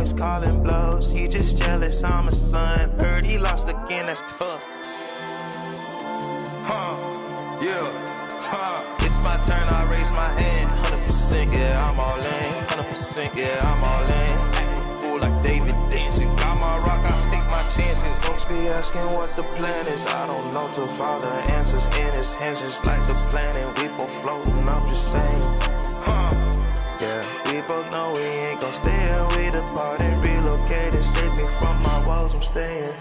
always calling blows. He just jealous, I'm a son. Heard he lost again, that's tough. It's my turn, I raise my hand. 100%, yeah, I'm all in. 100%, yeah, I'm all in. Act a fool like David dancing. Got my rock, I take my chances. Folks be asking what the plan is. I don't know till Father answers in his hands, just like the planet. We both floating, I'm just saying. Yeah, we both know we ain't gon' stay here. We depart and relocate and save me from my woes. I'm staying.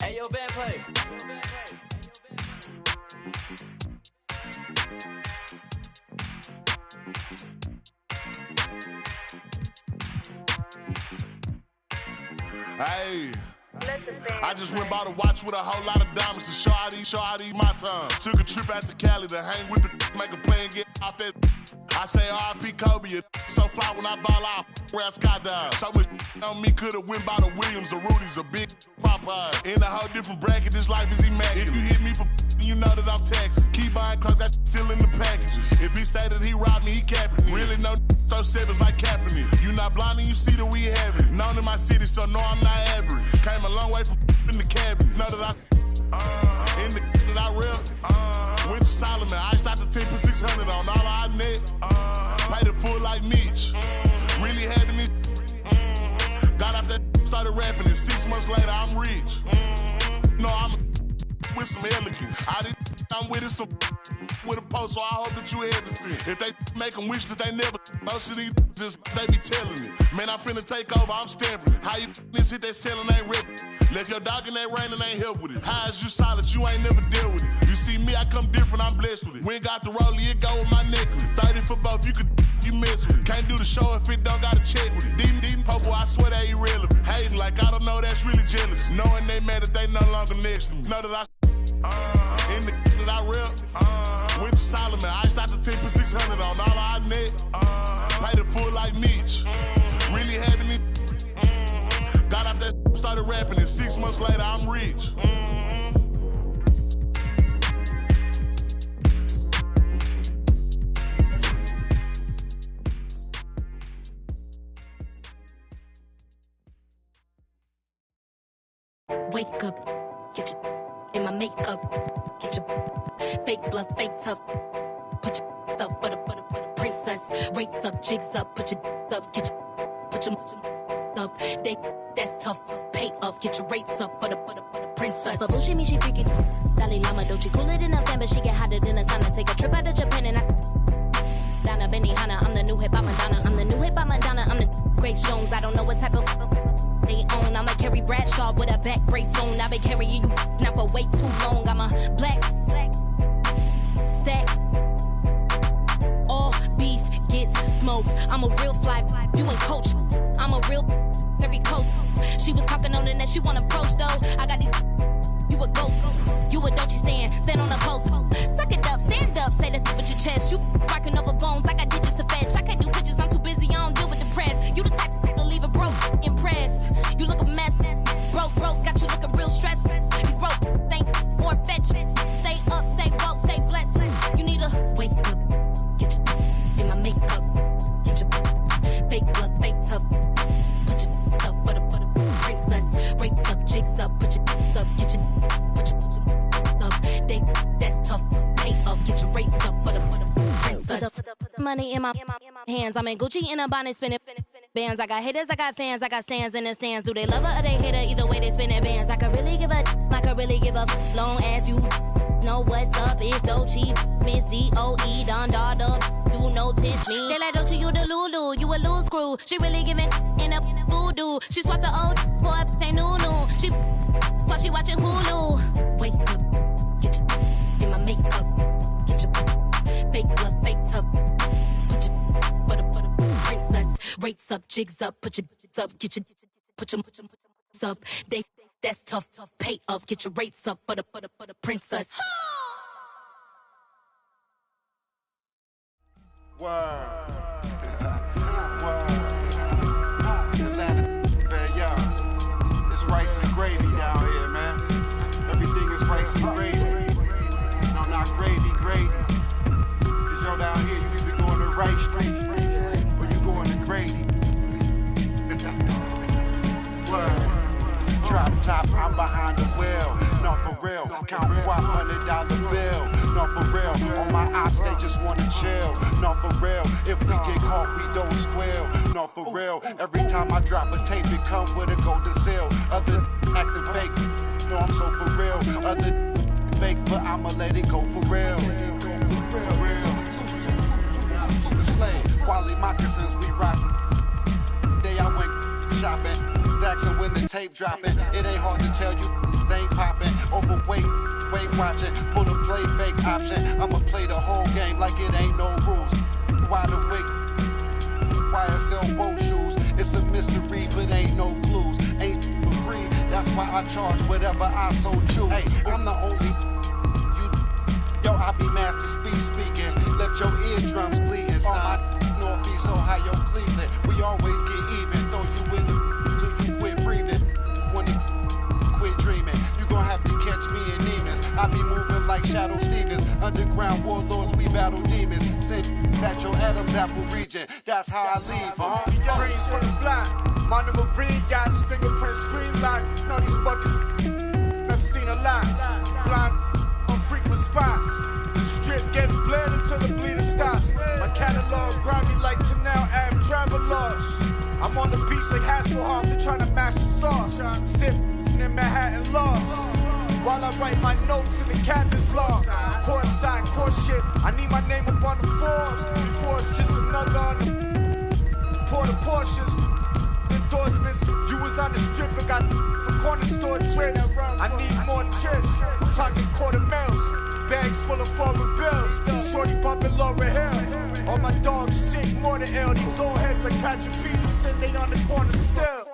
Hey, yo, bad play. Hey, I just went by the watch with a whole lot of diamonds to show how these my time. Took a trip out to Cali to hang with the make a play and get off that. I say R.I.P. Kobe, so fly when I ball out, where I skydive. So much on me could've went by the Williams, the Rudies, a big Popeye. In a whole different bracket, this life is immaculate. If you hit me for you know that I'm taxing. Keep buying clothes, that still in the packages. If he say that he robbed me, he capping me. Really no throw sevens like Kaepernick. You not blind and you see that we have it. Known in my city, so no, I'm not average. Came a long way from in the cabin. Know that I in the that I rep. Went to Solomon, iced out the 10 for 600 on all our net. Paid it full like Mitch. Really having it. Got out that, started rapping, and 6 months later I'm rich. No, I'm with some elegance. I'm with it some with a post, so I hope that you hesitant. If they make them wish that they never most of these just they be telling me. Man, I'm finna take over, I'm stamping it. How you this shit they selling ain't rip. Left your dog in that rain and ain't help with it. How is you solid, you ain't never dealt with it. You see me, I come different, I'm blessed with it. We ain't got the rollie, it go with my necklace. 30 for both, you could you mess with it. Can't do the show if it don't gotta check with it. These popo, I swear they irrelevant. Hating like I don't know, that's really jealous. Knowing they mad that they no longer next to me. Know that I in the that I rep. Went to Solomon, iced out the 10 for 600 on all our net. Paid it full like Mitch. Really having it. Got out that started rapping, and 6 months later I'm rich. Wake up, get your in my makeup, get your fake blood, fake tough. Put your up for the princess. Rates up, jigs up, put your up, get your put your up. That's tough. Pay up, get your rates up for the princess. But bullshit me, she freaky. Dalai Lama, don't you cooler than a fan, but she get hotter than a sauna. Take a trip out to Japan and Donna Benihana, I'm the new hip hop Madonna. I'm the new hip hop Madonna. I'm the Grace Jones. I don't know what type of they own. I'm like Carrie Bradshaw with a back brace on. I've been carrying you not for way too long. I'm a black stack. All beef gets smoked. I'm a real fly. You and coach. I'm a real very close. She was talking on the net. She want approach though. I got these. You a ghost. You a don't you stand on a post. Suck it up, stand up. Say that with your chest. You rocking over bones. I got digits to fetch. I can't do pictures. I'm too busy. I don't deal with the press. You the type to leave a broke impressed. You look a mess. Broke, got you looking real stressed. These broke, think or fetch. Stay up, stay woke, stay blessed. You need to wake up, get your in my makeup, get your fake blood, fake tough. Put your up for the princess. Rates up, jigs up, put your up, get your put your up. That's tough. Pay up, get your rates up for the princess. Money in my hands. I'm in Gucci in a bonnet, spinning bands. I got haters, I got fans, I got stands in the stands. Do they love her or they hate her? Either way they spinning bands. I could really give a, I could really give a long as you know what's up. It's Dolce, Miss D-O-E, Don Dada. You notice me. They like Dolce, you the Lulu, you a loose screw. She really giving in a voodoo. She swapped the old for a they new. She while she watching Hulu. Wake up, get your in my makeup, get your fake blood, fake tough. Put your for the princess. Rates up, jigs up, put your up, get your put your up. That's tough. Pay up, get your rates up for the princess. Wow. Wright Street, or you going to Grady. Word. Drop top, I'm behind the wheel. No, for real. Count $100 bill. No, for real. On my ops, they just wanna chill. No, for real. If we get caught, we don't squeal. No, for real. Every time I drop a tape, it come with a golden seal. Other acting fake. No, I'm so for real. Other fake, but I'ma let it go for real. For real. The slave. Quality moccasins, we rock. Day I went shopping. And when the tape dropping, it ain't hard to tell you they ain't popping. Overweight, weight watching, put a play fake option. I'ma play the whole game like it ain't no rules. Wide awake, why I sell boat shoes? It's a mystery, but ain't no clues. Ain't for free, that's why I charge whatever I so choose. Hey, I'm the only you. Yo, I be master speaking. Left your eardrums bleeding. Son, my North be so high, yo Cleveland. We always get even, throw you in the catch me in demons. I be moving like Shadow Stevens. Underground warlords, we battle demons. Send that your Adam's apple region. That's how I leave. Trees from the block. Monomer Marine yachts, fingerprint screen lock. Know these buckets. I've seen a lot. Blind on frequent spots. The strip gets bled until the bleeding stops. My catalog grind me like Tanel Ave travelers. I'm on the beach like Hasselhoff. They're trying to mash the sauce. Sip in Manhattan lost. While I write my notes in the captain's log. Courtside, course shit. I need my name up on the Forbes. Before it's just another on the Porter Porsches. Endorsements. You was on the strip and got for corner store trips. I need more chips. I'm talking quarter mils. Bags full of foreign bills. Shorty bumping Laura Hill. All my dogs sick, more than ill. These old heads like Patrick Peterson. They on the corner still.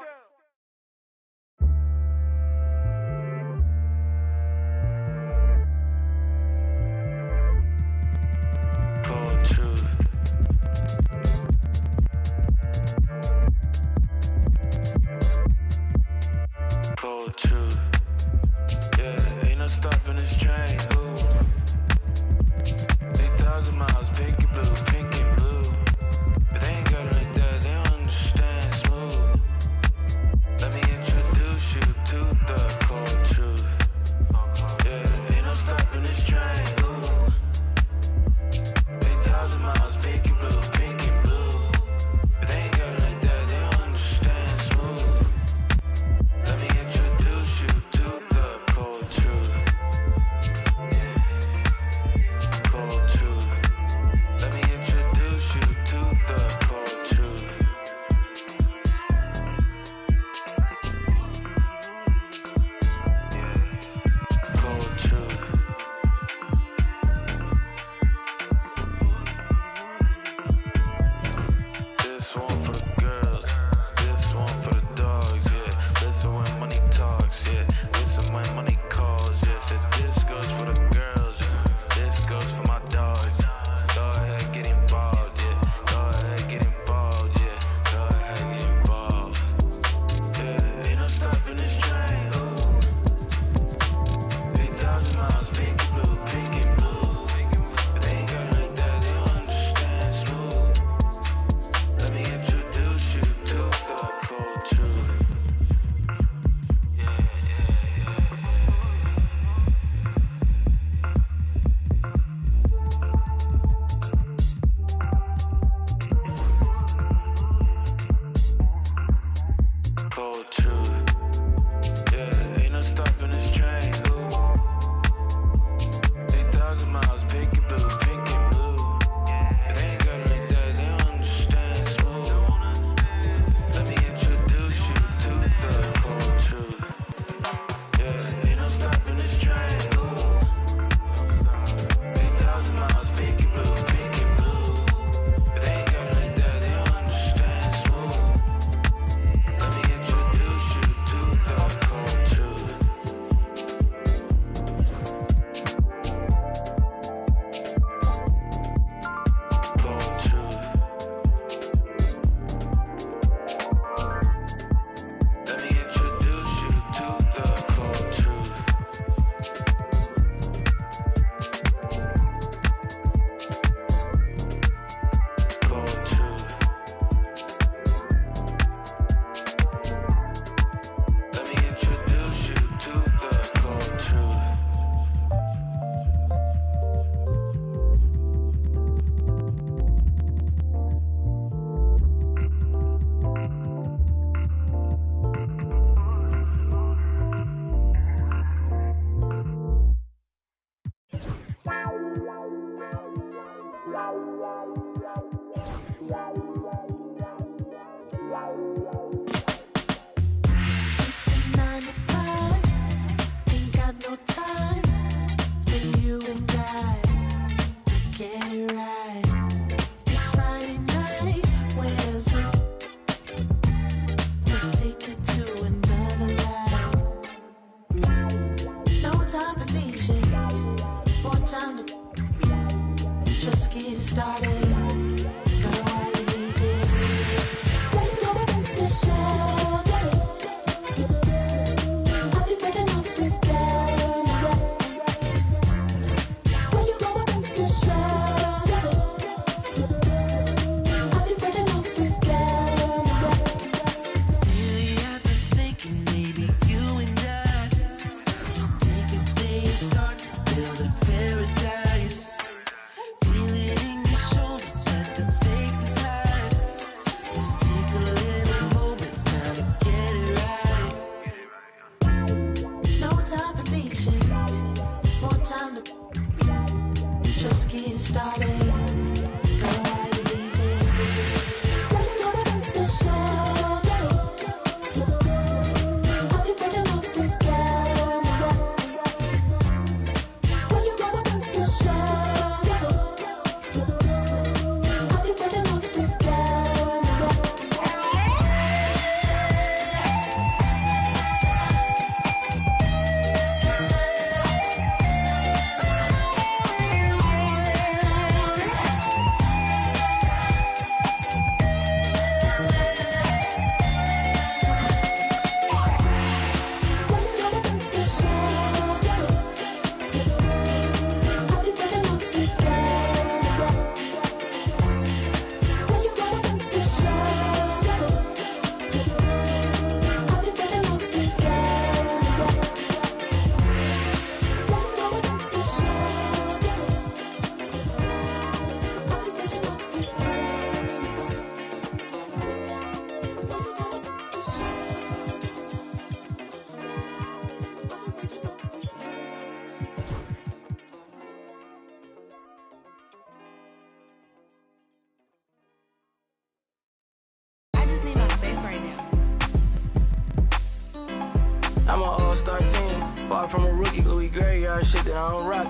from a rookie, Louis Graveyard shit that I don't rock.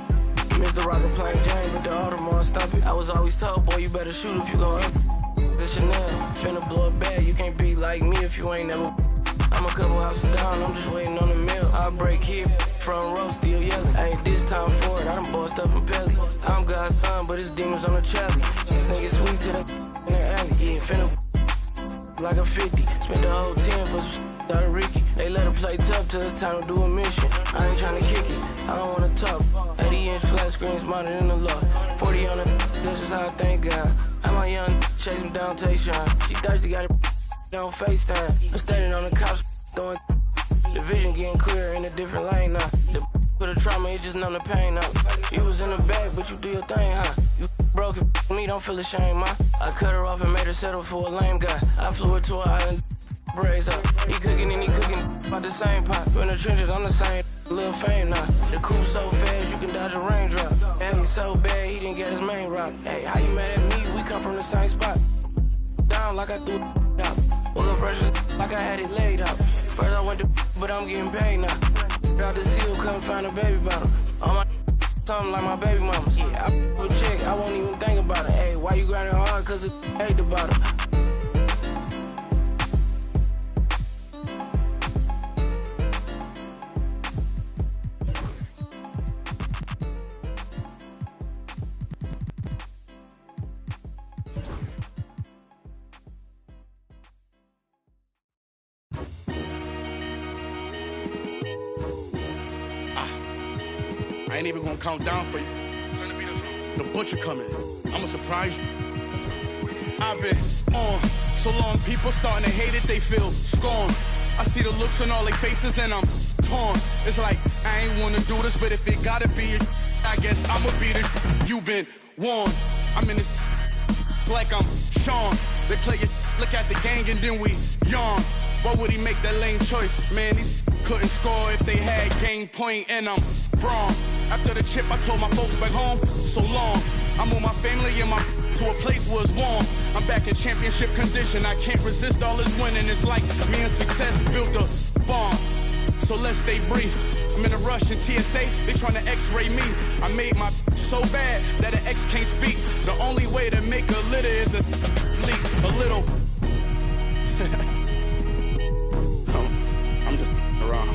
Mr. Rocker playing Jane with the Audemars stump it. I was always told, boy, you better shoot if you gon' up. The Chanel, finna blow it bad. You can't be like me if you ain't never. I'm a couple houses down, I'm just waiting on the meal. I break here, front row, still yelling. Ain't this time for it, I done bossed up from Pelly. I'm God's son, but his demons on the trolley. Think it's sweet to the in the alley. Yeah, finna like a 50. Spent the whole 10 for some out of Ricky. They let her play tough till it's time to do a mission. I ain't tryna kick it, I don't wanna talk. 80-inch flat screen smarter than the law. 40 on the this is how I thank God. How my young chase him down, Tayshawn. She thirsty, got it on FaceTime. I'm standing on the couch, throwing the vision getting clearer in a different lane now. The for the trauma, it just numb the pain out. You was in the bag, but you do your thing, huh? You broke it, me, don't feel ashamed, ma. I cut her off and made her settle for a lame guy. I flew her to an island, braids up. He cooking and he cooking about the same pot. In the trenches, I'm the same, little fame now. The coupe so fast, you can dodge a raindrop. And he's so bad, he didn't get his main rock. Hey, how you mad at me? We come from the same spot. Down like I threw it out. Woke up fresh like I had it laid out. First I went to but I'm getting paid now. Out the seal, come find a baby bottle. On my something like my baby mama's. Yeah, I would check, I won't even think about it. Hey, why you grinding hard? Cause it hate the bottle. I ain't even gonna count down for you. The butcher coming. I'ma surprise you. I've been on so long, people starting to hate it, they feel scorned. I see the looks on all their faces and I'm torn. It's like, I ain't wanna do this, but if it gotta be it, I guess I'ma beat it. You been warned. I'm in this like I'm Sean. They play it, look at the gang and then we yawn. Why would he make that lame choice? Man, these couldn't score if they had game point and I'm wrong. After the chip, I told my folks back home, so long. I moved my family and my to a place where it's warm. I'm back in championship condition. I can't resist all this winning. It's like me and success built a bond. So let's stay brief. I'm in a rush in TSA, they trying to x-ray me. I made my so bad that an ex can't speak. The only way to make a litter is a leak. A little. I'm just around.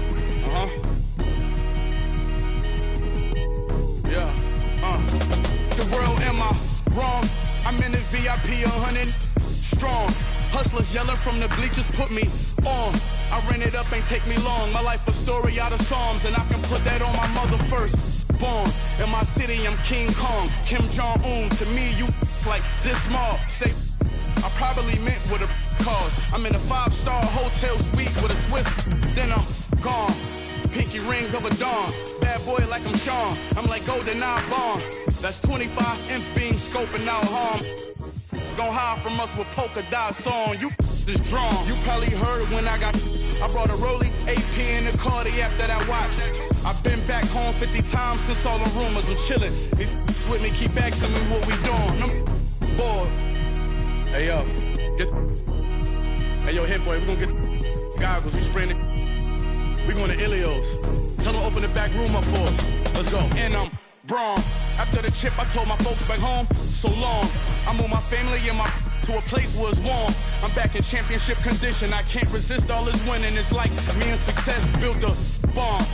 The world, am I wrong? I'm in the VIP 100 strong. Hustlers yelling from the bleachers put me on. I ran it up, ain't take me long. My life a story out of Psalms, and I can put that on my mother first. Born in my city, I'm King Kong, Kim Jong-un. To me, you like this small. Say, I probably meant with a cause. I'm in a 5-star hotel suite with a Swiss, then I'm gone. Pinky ring of a dawn. Bad boy like I'm Sean. I'm like GoldenEye Bond. That's 25 inch beam scoping out harm. Gon' hide from us with polka dot song. You is drawn. You probably heard when I brought a Rollie, AP in the Cardiac that I watched. I've been back home 50 times since all the rumors. I'm chillin'. These with me keep asking me what we doing. I'm bored. Hey yo, hey yo, hit boy, we gon' get goggles. We spraying it. We going to Ilios. Tell them open the back room up for us. Let's go. And I'm Braun. After the chip, I told my folks back home, so long. I moved my family and my to a place where it's warm. I'm back in championship condition. I can't resist all this winning. It's like me and success built a bond.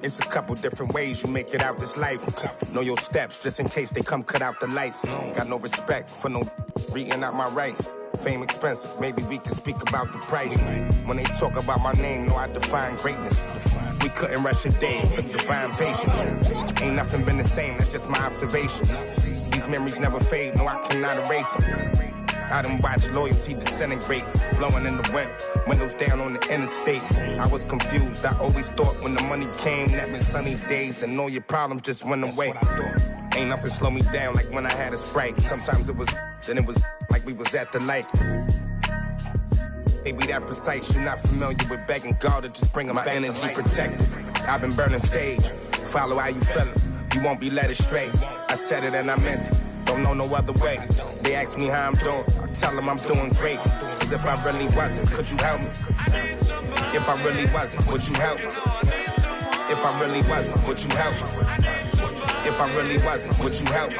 It's a couple different ways you make it out this life. Know your steps just in case they come cut out the lights. Got no respect for no reading out my rights. Fame expensive, maybe we can speak about the price. When they talk about my name, know I define greatness. We couldn't rush a day, took divine patience. Ain't nothing been the same, that's just my observation. These memories never fade, no I cannot erase them. I done watched loyalty disintegrate, blowing in the wind, windows down on the interstate. I was confused, I always thought when the money came, that meant sunny days and all your problems just went away. Ain't nothing slow me down like when I had a Sprite. Sometimes it was, then it was, like we was at the lake. They be that precise, you're not familiar with begging God to just bring them back. My energy protected, I've been burning sage. Follow how you feeling, you won't be led astray. I said it and I meant it, don't know no other way. They ask me how I'm doing, I tell them I'm doing great. Cause if I really wasn't, could you help me? If I really wasn't, would you help me? If I really wasn't, would you help me? If I really wasn't, would you help me?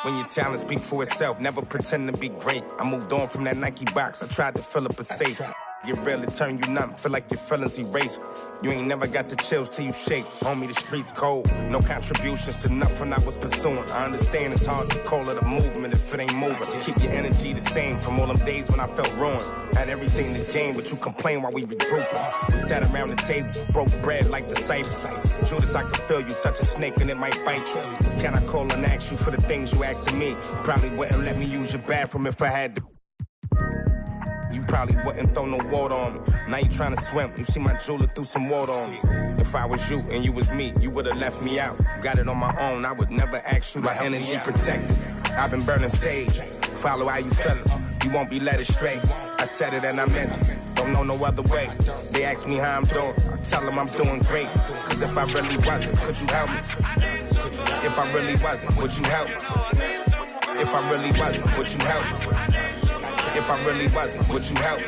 When your talent speak for itself, never pretend to be great. I moved on from that Nike box, I tried to fill up a safe. Get real, it turn you numb, feel like your feelings erase. You ain't never got the chills till you shake. Homie, the streets cold, no contributions to nothing I was pursuing. I understand it's hard to call it a movement if it ain't moving. Keep your energy the same from all them days when I felt ruined. Had everything to gain, but you complain while we regrouping. We sat around the table, broke bread like the Cypher. Judas, I can feel you touch a snake and it might bite you. Can I call and ask you for the things you asking me? Probably wouldn't let me use your bathroom if I had to. You probably wouldn't throw no water on me. Now you trying to swim, you see my jeweler threw some water on me. If I was you and you was me, you would've left me out. Got it on my own, I would never ask you to help me out. My energy protected, I've been burning sage. Follow how you feeling, you won't be led astray. I said it and I meant it, don't know no other way. They ask me how I'm doing, I tell them I'm doing great. Cause if I really wasn't, could you help me? If I really wasn't, would you help me? If I really wasn't, would you help me? If I really wasn't, would you help?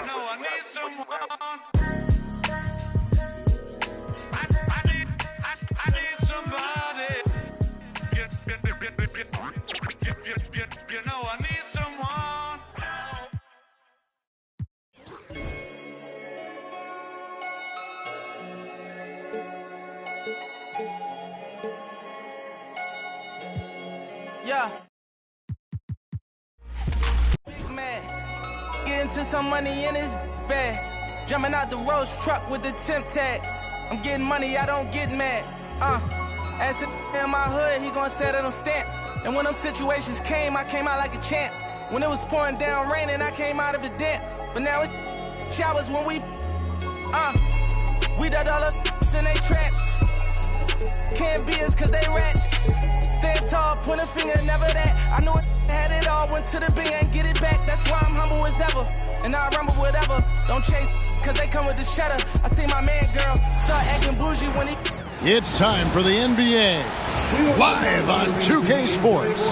Yeah. Big man. Get into some money in his bag. Jumping out the Rolls truck with the temp tag. I'm getting money, I don't get mad. As in my hood, he gon' set it on stamp. And when them situations came, I came out like a champ. When it was pouring down raining, I came out of a damp. But now it's showers when we done all up in they traps. Can't be us cause they rats. Stand tall, point a finger, never that. I knew it had it all, went to the bing and get it back. That's why I'm humble as ever, and I rumble whatever. Don't chase cause they come with the cheddar. I see my man girl start acting bougie when he... It's time for the NBA, live on 2K Sports.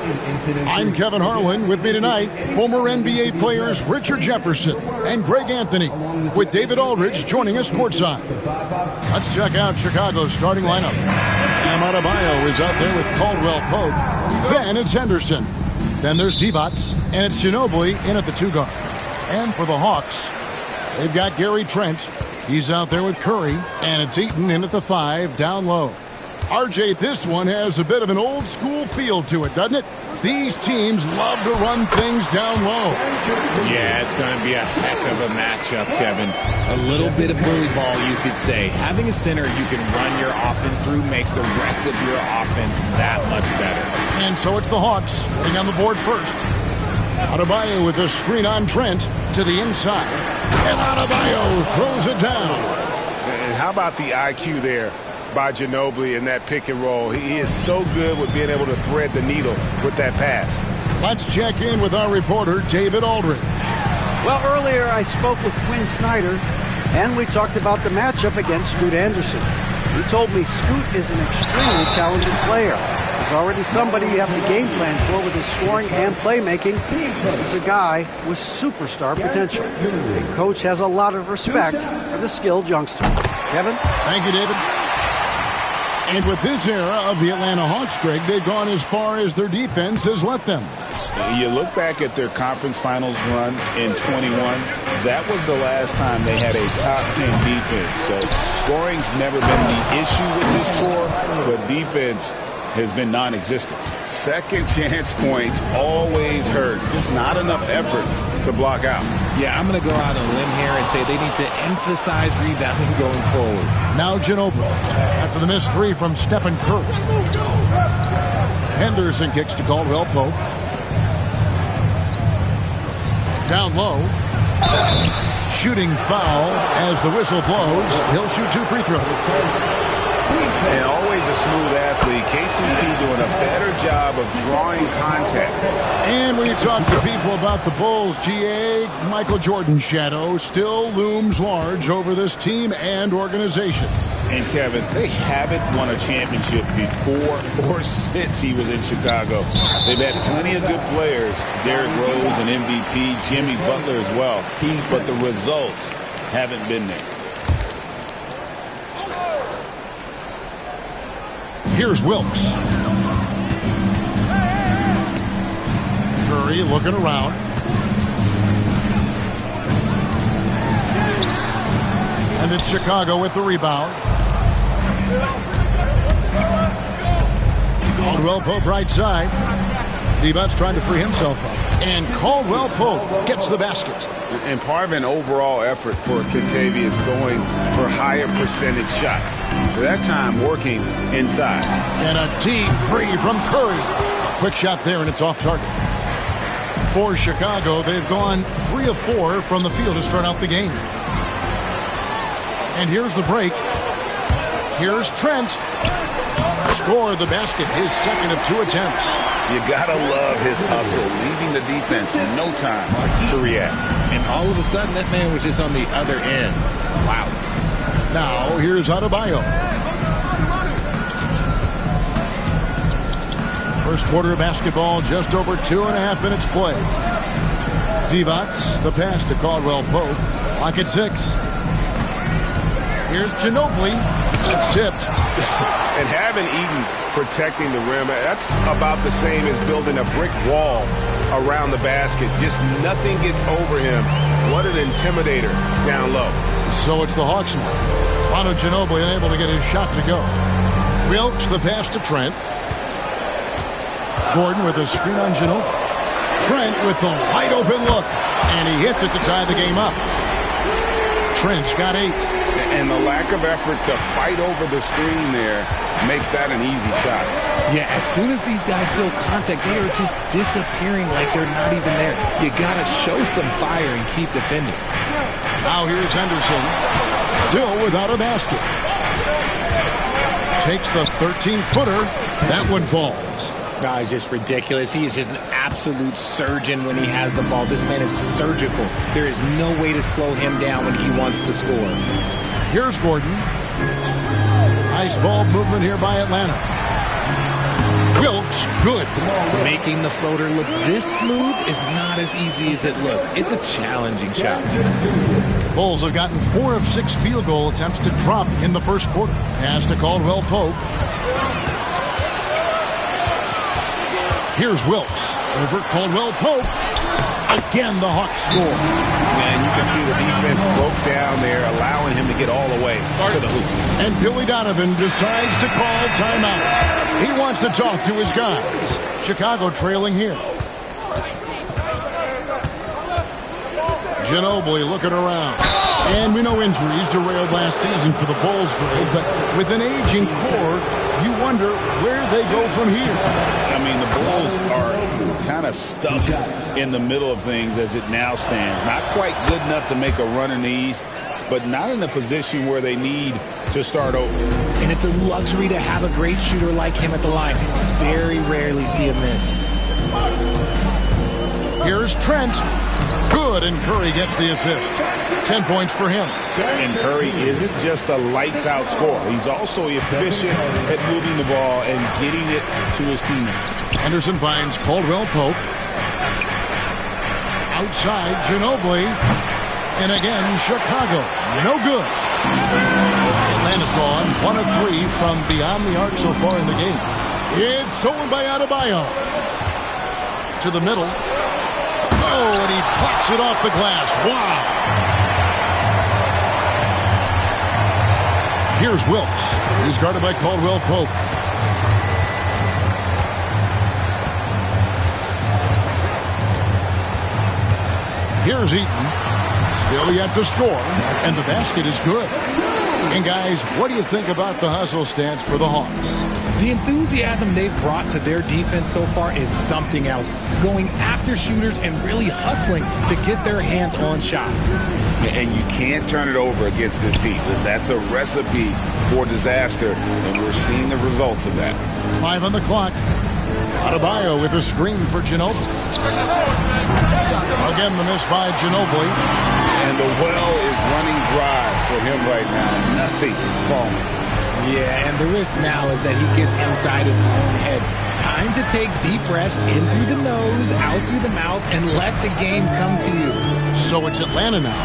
I'm Kevin Harlan. With me tonight, former NBA players Richard Jefferson and Greg Anthony, with David Aldridge joining us courtside. Let's check out Chicago's starting lineup. Bam Adebayo is out there with Caldwell Pope. Then it's Henderson. Then there's Divac, and it's Ginobili in at the 2 guard. And for the Hawks, they've got Gary Trent. He's out there with Curry, and it's Eaton in at the 5 down low. RJ, this one has a bit of an old school feel to it, doesn't it? These teams love to run things down low. Yeah, it's going to be a heck of a matchup, Kevin. A little bit of bully ball, you could say. Having a center you can run your offense through makes the rest of your offense that much better. And so it's the Hawks getting on the board first. Adebayo with a screen on Trent to the inside. And Adebayo throws it down. And how about the IQ there by Ginobili in that pick and roll? He is so good with being able to thread the needle with that pass. Let's check in with our reporter, David Aldridge. Well, earlier I spoke with Quinn Snyder, and we talked about the matchup against Scoot Anderson. He told me Scoot is an extremely talented player. He's already somebody you have to game plan for with his scoring and playmaking. This is a guy with superstar potential. The coach has a lot of respect for the skilled youngster. Kevin? Thank you, David. And with this era of the Atlanta Hawks, Greg, they've gone as far as their defense has let them. You look back at their conference finals run in 21, that was the last time they had a top 10 defense. So scoring's never been the issue with this core, but defense has been non-existent. Second chance points always hurt. Just not enough effort to block out. Yeah, I'm going to go out on a limb here and say they need to emphasize rebounding going forward. Now Ginobili, after the missed 3 from Stephen Curry. Henderson kicks to Caldwell Pope. Down low. Shooting foul as the whistle blows. He'll shoot 2 free throws. And always a smooth athlete. KCP doing a better job of drawing contact. And when you talk to people about the Bulls, GA, Michael Jordan's shadow still looms large over this team and organization. And Kevin, they haven't won a championship before or since he was in Chicago. They've had plenty of good players, Derrick Rose, an MVP, Jimmy Butler as well, but the results haven't been there. Here's Wilkes. Curry looking around. And it's Chicago with the rebound. Caldwell Pope right side. Divac trying to free himself up. And Caldwell Pope gets the basket. And part of an overall effort for Kentavious going for higher percentage shots. That time working inside. And a deep three from Curry. A quick shot there and it's off target. For Chicago, they've gone 3 of 4 from the field to start out the game. And here's the break. Here's Trent. Score the basket, his second of 2 attempts. You gotta love his hustle, leaving the defense in no time to react. And all of a sudden, that man was just on the other end. Wow. Now, here's Adebayo. First quarter of basketball, just over 2.5 minutes play. Divac, the pass to Caldwell Pope. Clock at 6. Here's Ginobili. It's tipped. And having Eaton protecting the rim, that's about the same as building a brick wall around the basket. Just nothing gets over him. What an intimidator down low. So it's the Hawks now. Manu Ginobili unable to get his shot to go. Wilkes the pass to Trent. Gordon with a screen on Ginobili. Trent with the wide open look. And he hits it to tie the game up. Trent's got 8. And the lack of effort to fight over the screen there makes that an easy shot. Yeah, as soon as these guys feel contact, they are just disappearing like they're not even there. You got to show some fire and keep defending. Now here's Henderson, still without a basket. Takes the 13-footer. That one falls. No, it's just ridiculous. He is just an absolute surgeon when he has the ball. This man is surgical. There is no way to slow him down when he wants to score. Here's Gordon. Nice ball movement here by Atlanta. Wilkes, good. Making the floater look this smooth is not as easy as it looks. It's a challenging shot. Bulls have gotten 4 of 6 field goal attempts to drop in the first quarter. Pass to Caldwell Pope. Here's Wilkes over Caldwell Pope. Again, the Hawks score. And you can see the defense broke down there, allowing him to get all the way to the hoop. And Billy Donovan decides to call timeout. He wants to talk to his guys. Chicago trailing here. Ginobili looking around. And we know injuries derailed last season for the Bulls, Greg, but with an aging core, you wonder where they go from here. I mean, the Bulls are kind of stuck in the middle of things as it now stands. Not quite good enough to make a run in the East, but not in a position where they need to start over. And it's a luxury to have a great shooter like him at the line. Very rarely see him miss. Here's Trent. Good, and Curry gets the assist. 10 points for him. And Curry isn't just a lights-out scorer. He's also efficient at moving the ball and getting it to his teammates. Henderson finds Caldwell Pope. Outside, Ginobili. And again, Chicago. No good. Atlanta's gone 1 of 3 from beyond the arc so far in the game. It's stolen by Adebayo. To the middle. Oh, and he pucks it off the glass. Wow. Here's Wilkes. He's guarded by Caldwell Pope. Here's Eaton. Still yet to score. And the basket is good. And guys, what do you think about the hustle stats for the Hawks? The enthusiasm they've brought to their defense so far is something else. Going after shooters and really hustling to get their hands on shots. And you can't turn it over against this team. That's a recipe for disaster, and we're seeing the results of that. 5 on the clock. Adebayo with a screen for Ginobili. Again, the miss by Ginobili. And the well is running dry for him right now. Nothing falling. Yeah, and the risk now is that he gets inside his own head. Time to take deep breaths in through the nose, out through the mouth, and let the game come to you. So it's Atlanta now.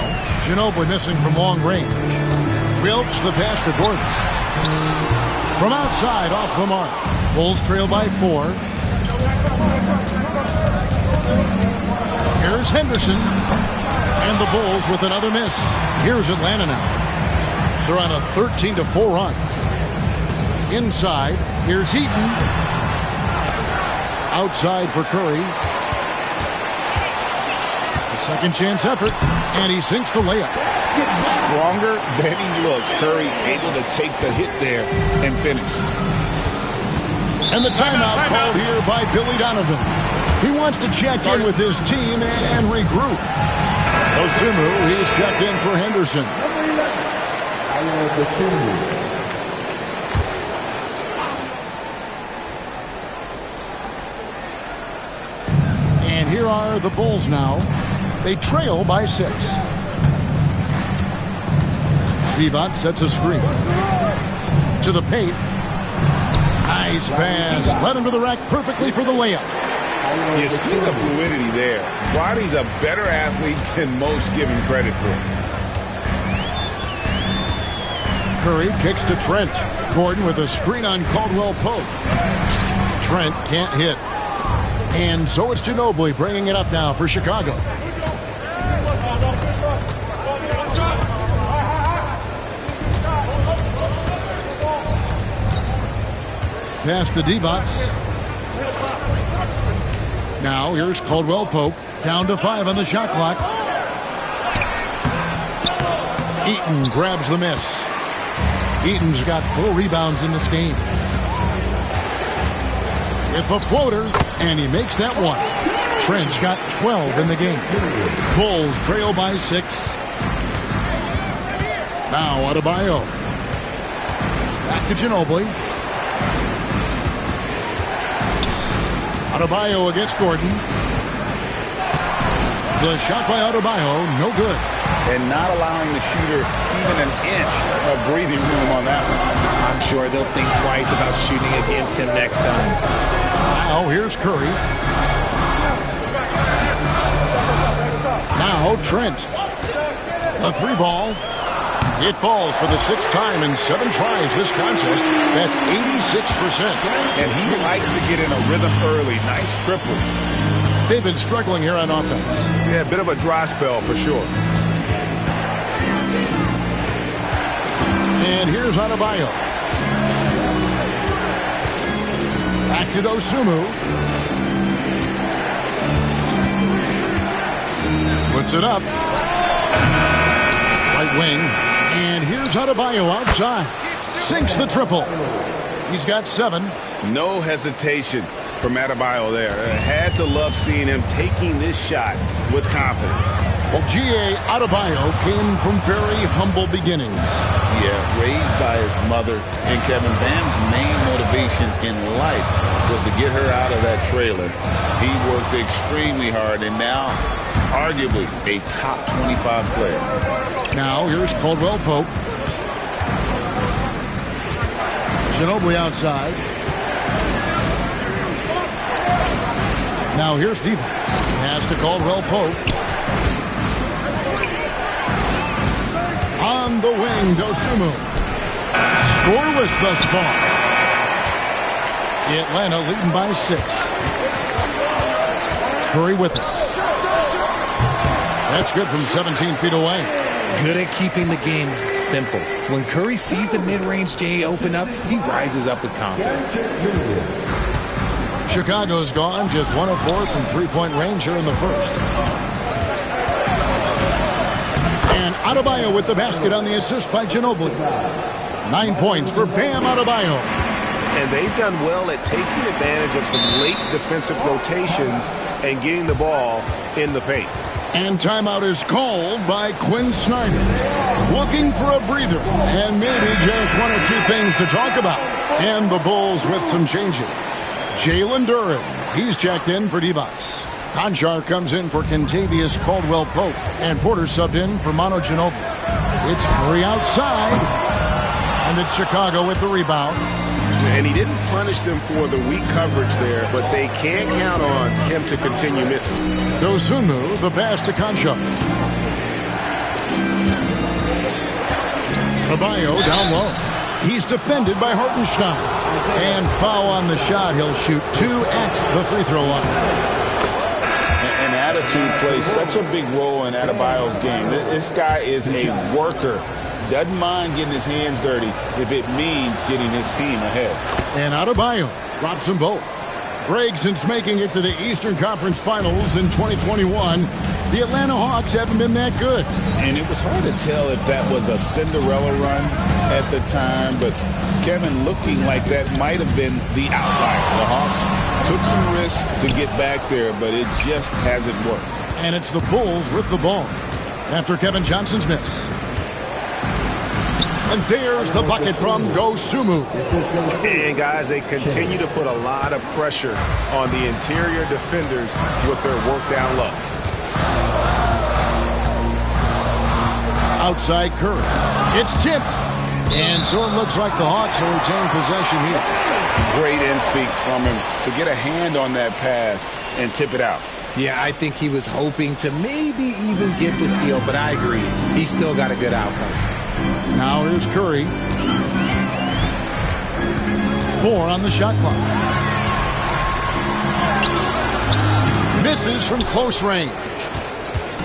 Ginobili missing from long range. Wilkes the pass to Gordon. From outside, off the mark. Bulls trail by 4. Here's Henderson. And the Bulls with another miss. Here's Atlanta now. They're on a 13-4 run. Inside, here's Heaton. Outside for Curry. A second chance effort, and he sinks the layup. Getting stronger than he looks. Curry able to take the hit there and finish. And the timeout called here by Billy Donovan. He wants to check in with his team and regroup. Osumu, he's checked in for Henderson. And here are the Bulls now. They trail by 6. Divac sets a screen. To the paint. Nice pass. Led him to the rack perfectly for the layup. You see the fluidity there. Roddy's a better athlete than most give him credit for. Curry kicks to Trent. Gordon with a screen on Caldwell Pope. Trent can't hit. And so it's Ginobili bringing it up now for Chicago. Pass to Divac. Now here's Caldwell Pope. Down to 5 on the shot clock. Eaton grabs the miss. Eaton's got 4 rebounds in this game. With a floater, and he makes that one. Trent's got 12 in the game. Bulls trail by 6. Now Adebayo. Back to Ginobili. Adebayo against Gordon. The shot by Adebayo, no good. And not allowing the shooter even an inch of breathing room on that one. I'm sure they'll think twice about shooting against him next time. Now here's Curry. Now Trent. A 3 ball. It falls for the 6th time in 7 tries this contest. That's 86%. And he likes to get in a rhythm early. Nice triple. They've been struggling here on offense. Yeah, a bit of a dry spell for sure. And here's Adebayo. Back to Osumu. Puts it up. Right wing. And here's Adebayo outside. Sinks the triple. He's got 7. No hesitation from Adebayo there. Had to love seeing him taking this shot with confidence. Well, G.A. Adebayo came from very humble beginnings. Yeah, raised by his mother. And Kevin, Bam's main motivation in life was to get her out of that trailer. He worked extremely hard, and now, arguably, a top 25 player. Now, here's Caldwell Pope. Ginobili outside. Now, here's Divac. Pass to Caldwell Pope. On the wing, Osumu. Scoreless thus far. Atlanta leading by 6. Curry with it. That's good from 17 feet away. Good at keeping the game simple. When Curry sees the mid-range J open up, he rises up with confidence. Chicago's gone just 1 of 4 from 3-point range here in the first. And Adebayo with the basket on the assist by Ginobili. 9 points for Bam Adebayo. And they've done well at taking advantage of some late defensive rotations and getting the ball in the paint. And timeout is called by Quinn Snyder. looking for a breather and maybe just one or two things to talk about. And the Bulls with some changes. Jalen Duren, he's checked in for D-Bucks. Conchar comes in for Kentavious Caldwell-Pope, and Porter subbed in for Manu Ginobili. It's Curry outside, and it's Chicago with the rebound. And he didn't punish them for the weak coverage there, but they can't count on him to continue missing. Dosunmu, the pass to Conchar. Caballo down low. He's defended by Hartenstein. And foul on the shot. He'll shoot 2 at the free throw line. And attitude plays such a big role in Adebayo's game. This guy is a worker. Doesn't mind getting his hands dirty if it means getting his team ahead. And Adebayo drops them both. Greg, since making it to the Eastern Conference Finals in 2021, the Atlanta Hawks haven't been that good. And it was hard to tell if that was a Cinderella run at the time, but Kevin, looking like that might have been the outlier. The Hawks took some risks to get back there, but it just hasn't worked. And it's the Bulls with the ball after Kevin Johnson's miss. And there's the bucket from Dosunmu. And guys, they continue to put a lot of pressure on the interior defenders with their work down low. Outside Curry. It's tipped. And so it looks like the Hawks will retain possession here. Great instincts from him to get a hand on that pass and tip it out. Yeah, I think he was hoping to maybe even get the steal, but I agree. He still got a good outcome. Now here's Curry. 4 on the shot clock. Misses from close range.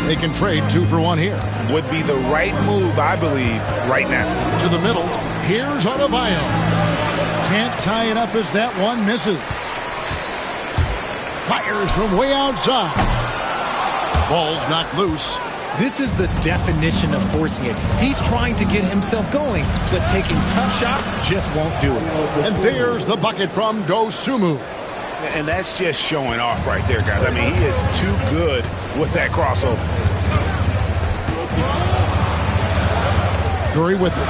They can trade 2 for 1 here. Would be the right move, I believe, right now. To the middle. Here's Adebayo. Can't tie it up as that one misses. Fires from way outside. Ball's knocked loose. This is the definition of forcing it. He's trying to get himself going, but taking tough shots just won't do it. And there's the bucket from Dosunmu. And that's just showing off right there, guys. I mean, he is too good with that crossover. Curry with it.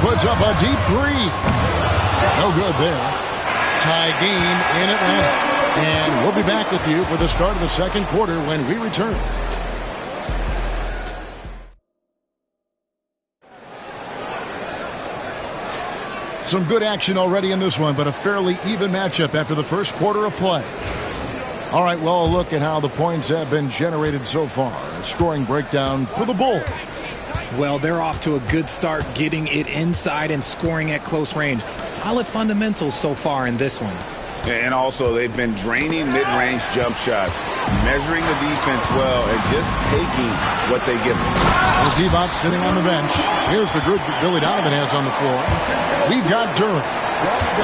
Puts up a deep 3. No good there. Tie game in Atlanta. And we'll be back with you for the start of the second quarter when we return. Some good action already in this one, but a fairly even matchup after the first quarter of play. All right, well, a look at how the points have been generated so far. A scoring breakdown for the Bulls. Well, they're off to a good start getting it inside and scoring at close range. Solid fundamentals so far in this one. And also, they've been draining mid-range jump shots, measuring the defense well, and just taking what they give them. There's D-Box sitting on the bench. Here's the group that Billy Donovan has on the floor. We've got Duren.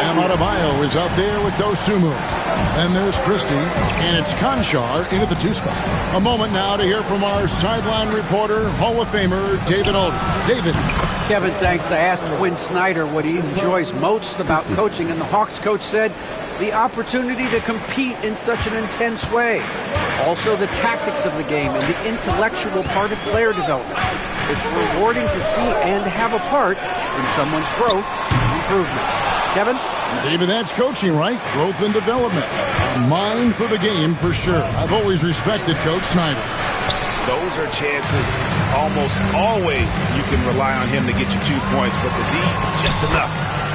And Adebayo is out there with Dosunmu. And there's Christie, and it's Conchar in at the 2 spot. A moment now to hear from our sideline reporter, Hall of Famer David Aldridge. David. Kevin, thanks. I asked Quinn Snyder what he enjoys most about coaching, and the Hawks coach said the opportunity to compete in such an intense way. Also the tactics of the game and the intellectual part of player development. It's rewarding to see and have a part in someone's growth and improvement. Kevin? David, that's coaching, right? Growth and development. Mind for the game, for sure. I've always respected Coach Snyder. Those are chances almost always you can rely on him to get you 2 points, but the D, just enough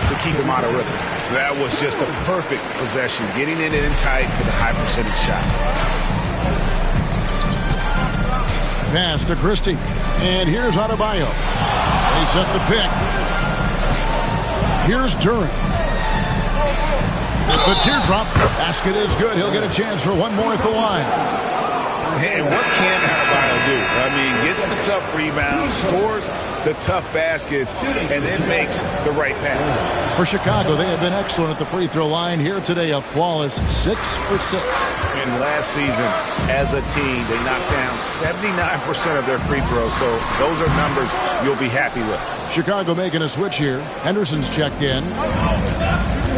to keep him out of rhythm. That was just a perfect possession, getting it in tight for the high percentage shot. Pass to Christie. And here's Adebayo. They set the pick. Here's Duren. The teardrop. Basket is good. He'll get a chance for one more at the line. And what can Adebayo do? I mean, gets the tough rebounds, scores the tough baskets, and then makes the right pass. For Chicago, they have been excellent at the free throw line. Here today, a flawless 6 for 6. And last season, as a team, they knocked down 79% of their free throws, so those are numbers you'll be happy with. Chicago making a switch here. Henderson's checked in.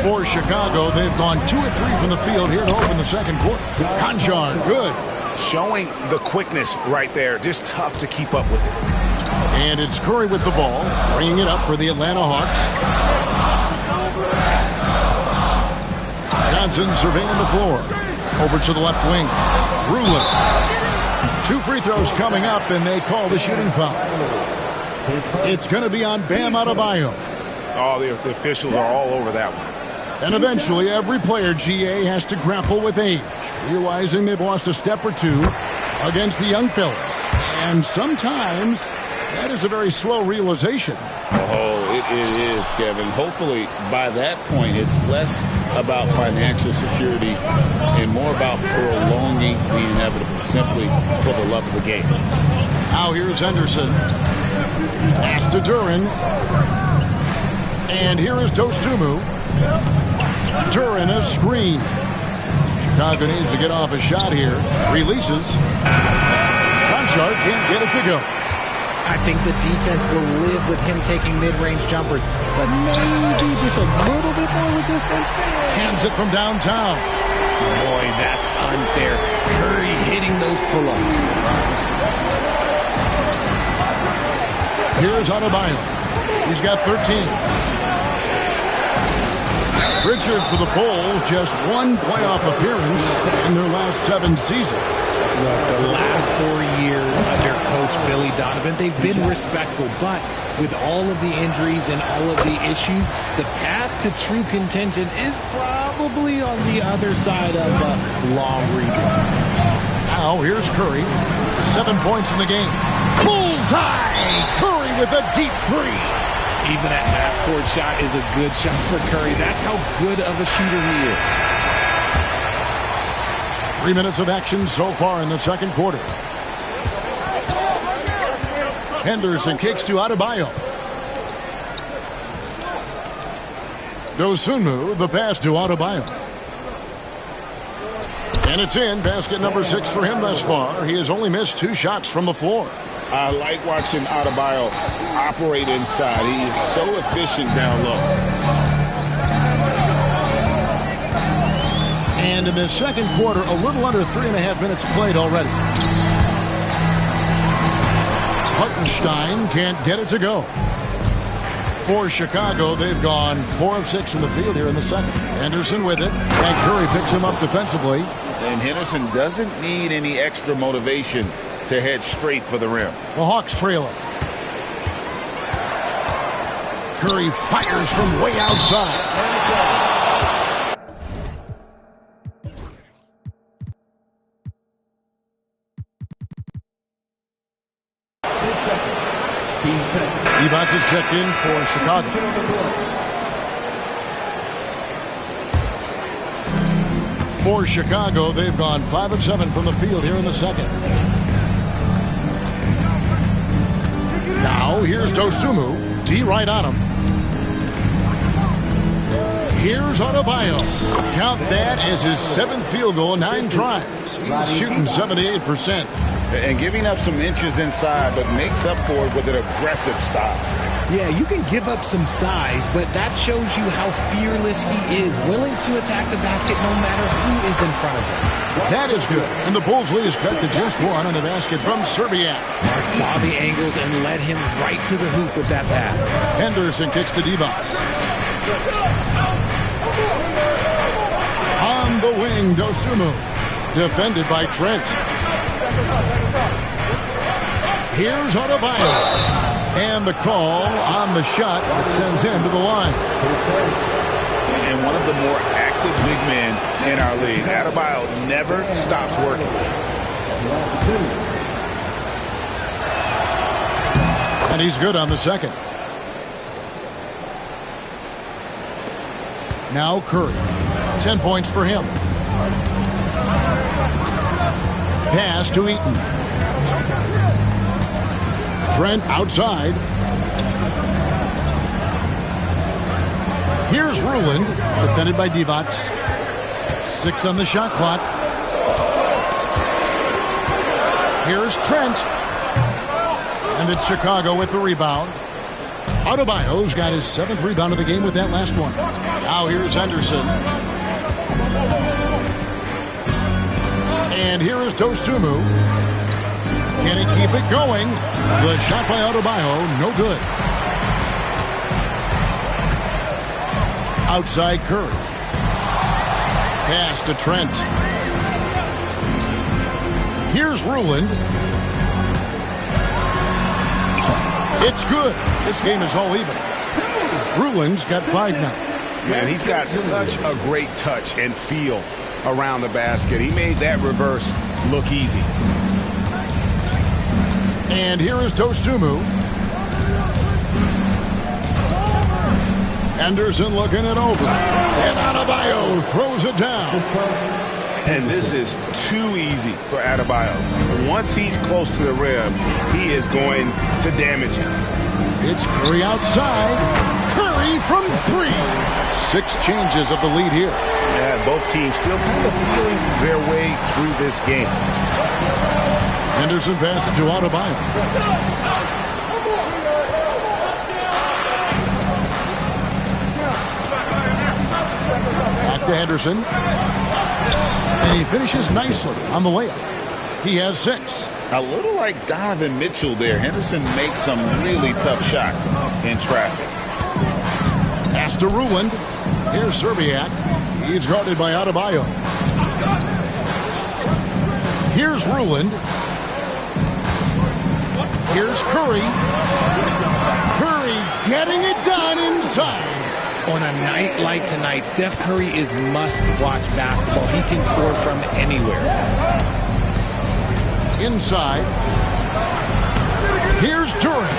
For Chicago, they've gone 2 of 3 from the field here to open the second quarter. Conchar, good. showing the quickness right there. Just tough to keep up with it. And it's Curry with the ball, bringing it up for the Atlanta Hawks. Johnson surveying the floor. Over to the left wing. Rulin. 2 free throws coming up, and they call the shooting foul. It's going to be on Bam Adebayo. Oh, the officials are all over that one. And eventually, every player, GA, has to grapple with age, realizing they've lost a step or two against the young fellas. And sometimes that is a very slow realization. Oh, it is, Kevin. Hopefully, by that point, it's less about financial security and more about prolonging the inevitable, simply for the love of the game. Now here's Henderson. Pass to Duran. And here is Dosunmu. Duran, a screen. Chicago needs to get off a shot here. Releases. Conchar can't get it to go. I think the defense will live with him taking mid-range jumpers, but maybe just a little bit more resistance. Hands it from downtown. Boy, that's unfair. Curry hitting those pull-ups. Here's Adebayo. He's got 13. Richard for the Bulls, just 1 playoff appearance in their last 7 seasons. Look, the last 4 years under Coach Billy Donovan, they've been respectful, but with all of the injuries and all of the issues, the path to true contention is probably on the other side of a long rebuild. Now here's Curry, 7 points in the game. Bullseye! Curry with a deep 3. Even a half-court shot is a good shot for Curry. That's how good of a shooter he is. 3 minutes of action so far in the second quarter. Henderson kicks to Adebayo. Dosunmu, the pass to Adebayo. And it's in. Basket number 6 for him thus far. He has only missed 2 shots from the floor. I like watching Adebayo operate inside. He is so efficient down low. And in the second quarter, a little under 3.5 minutes played already. Hartenstein can't get it to go. For Chicago, they've gone 4 of 6 from the field here in the second. Henderson with it, and Curry picks him up defensively. And Henderson doesn't need any extra motivation to head straight for the rim. The Hawks trail it. Curry fires from way outside. Evans is checked in for Chicago. For Chicago, they've gone 5 of 7 from the field here in the second. Now, here's Dosunmu. D right on him. Here's Adebayo. Count that as his 7th field goal, 9 tries. He's shooting 78%. And giving up some inches inside, but makes up for it with an aggressive style. Yeah, you can give up some size, but that shows you how fearless he is, willing to attack the basket no matter who is in front of him. That is good. And the Bulls lead is cut to just 1 on the basket from Serbia. Mark saw the angles and led him right to the hoop with that pass. Henderson kicks to Devos. On the wing, Dosunmu. Defended by Trent. Here's Adebayo. And the call on the shot that sends him to the line. And one of the more active big men in our league. Adebayo never stops working. And he's good on the second. Now Curry. 10 points for him. Pass to Eaton. Trent outside. Here's Ruland, defended by Divac. 6 on the shot clock. Here's Trent. And it's Chicago with the rebound. Adebayo's got his 7th rebound of the game with that last one. Now here's Henderson. And here is Dosunmu. Can he keep it going? The shot by Adebayo, no good. Outside Curry. Pass to Trent. Here's Ruland. It's good. This game is all even. Ruland's got 5 now. Man, he's got such a great touch and feel around the basket. He made that reverse look easy. And here is Dosunmu. Henderson looking it over. And Adebayo throws it down. And this is too easy for Adebayo. Once he's close to the rim, he is going to damage him. It's Curry outside. Curry from 3. 6 changes of the lead here. Yeah, both teams still kind of feeling their way through this game. Henderson passes to Adebayo. Back to Henderson. And he finishes nicely on the layup. He has 6. A little like Donovan Mitchell there. Henderson makes some really tough shots in traffic. Pass to Ruland. Here's Serbiak. He's guarded by Adebayo. Here's Ruland. Here's Curry. Curry getting it done inside. On a night like tonight, Steph Curry is must-watch basketball. He can score from anywhere. Inside. Here's Durant.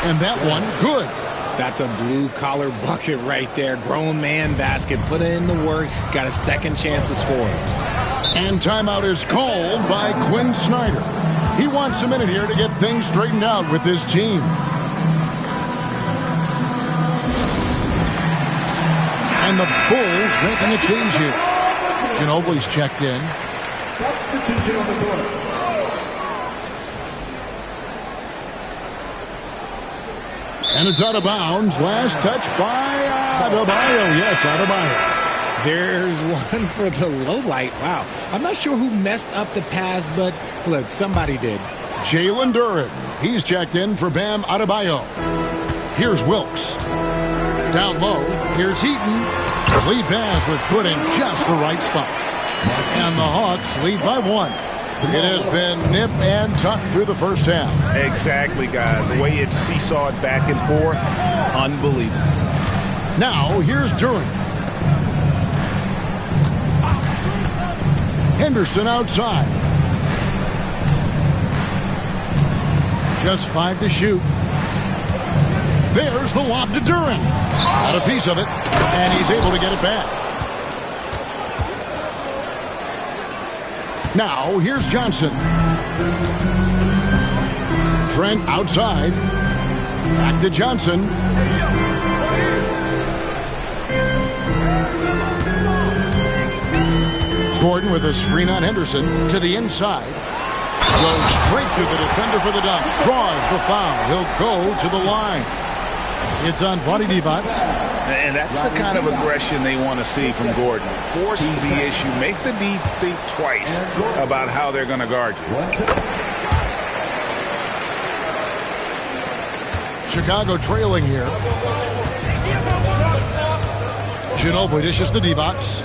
And that one, good. That's a blue-collar bucket right there. Grown man basket. Put in the work. Got a second chance to score. And timeout is called by Quinn Snyder. He wants a minute here to get things straightened out with this team. And the Bulls making a change here. Ginobili's checked in. Substitution on the court. And it's out of bounds. Last touch by Adebayo. Yes, Adebayo. There's one for the low light. Wow. I'm not sure who messed up the pass, but look, somebody did. Jalen Duren. He's checked in for Bam Adebayo. Here's Wilkes. Down low. Here's Heaton. The lead pass was put in just the right spot. And the Hawks lead by 1. It has been nip and tuck through the first half. Exactly, guys. The way it's seesawed back and forth, unbelievable. Now, here's Duren. Henderson outside. Just 5 to shoot. There's the lob to Duren. Got a piece of it, and he's able to get it back. Now, here's Johnson. Trent outside. Back to Johnson. Gordon with a screen on Henderson to the inside. Goes straight to the defender for the dunk. Draws the foul. He'll go to the line. It's on Vlade Divac. And that's the kind of aggression they want to see from Gordon. Force the issue. Make the D think twice about how they're going to guard you. Chicago trailing here. Ginobili dishes to Divac.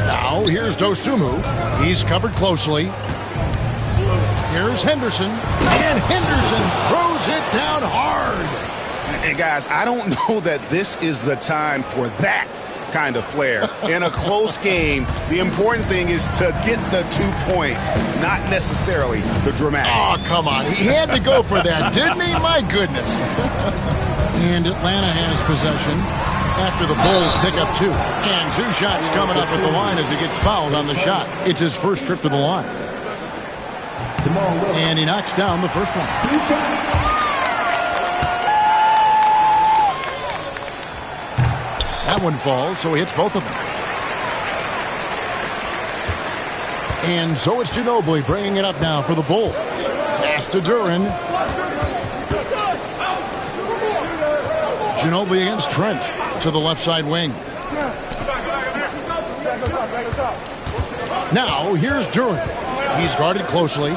Now here's Dosunmu. He's covered closely. Here's Henderson. And Henderson throws it down hard. And guys, I don't know that this is the time for that kind of flair. In a close game, the important thing is to get the 2 points, not necessarily the dramatics. Oh, come on. He had to go for that, didn't he? My goodness. And Atlanta has possession after the Bulls pick up 2. And 2 shots coming up at the line as he gets fouled on the shot. It's his first trip to the line. And he knocks down the first one. That one falls, so he hits both of them. And so it's Ginobili bringing it up now for the Bulls. Pass to Duren. Ginobili against Trent to the left side wing. Now, here's Duran. He's guarded closely.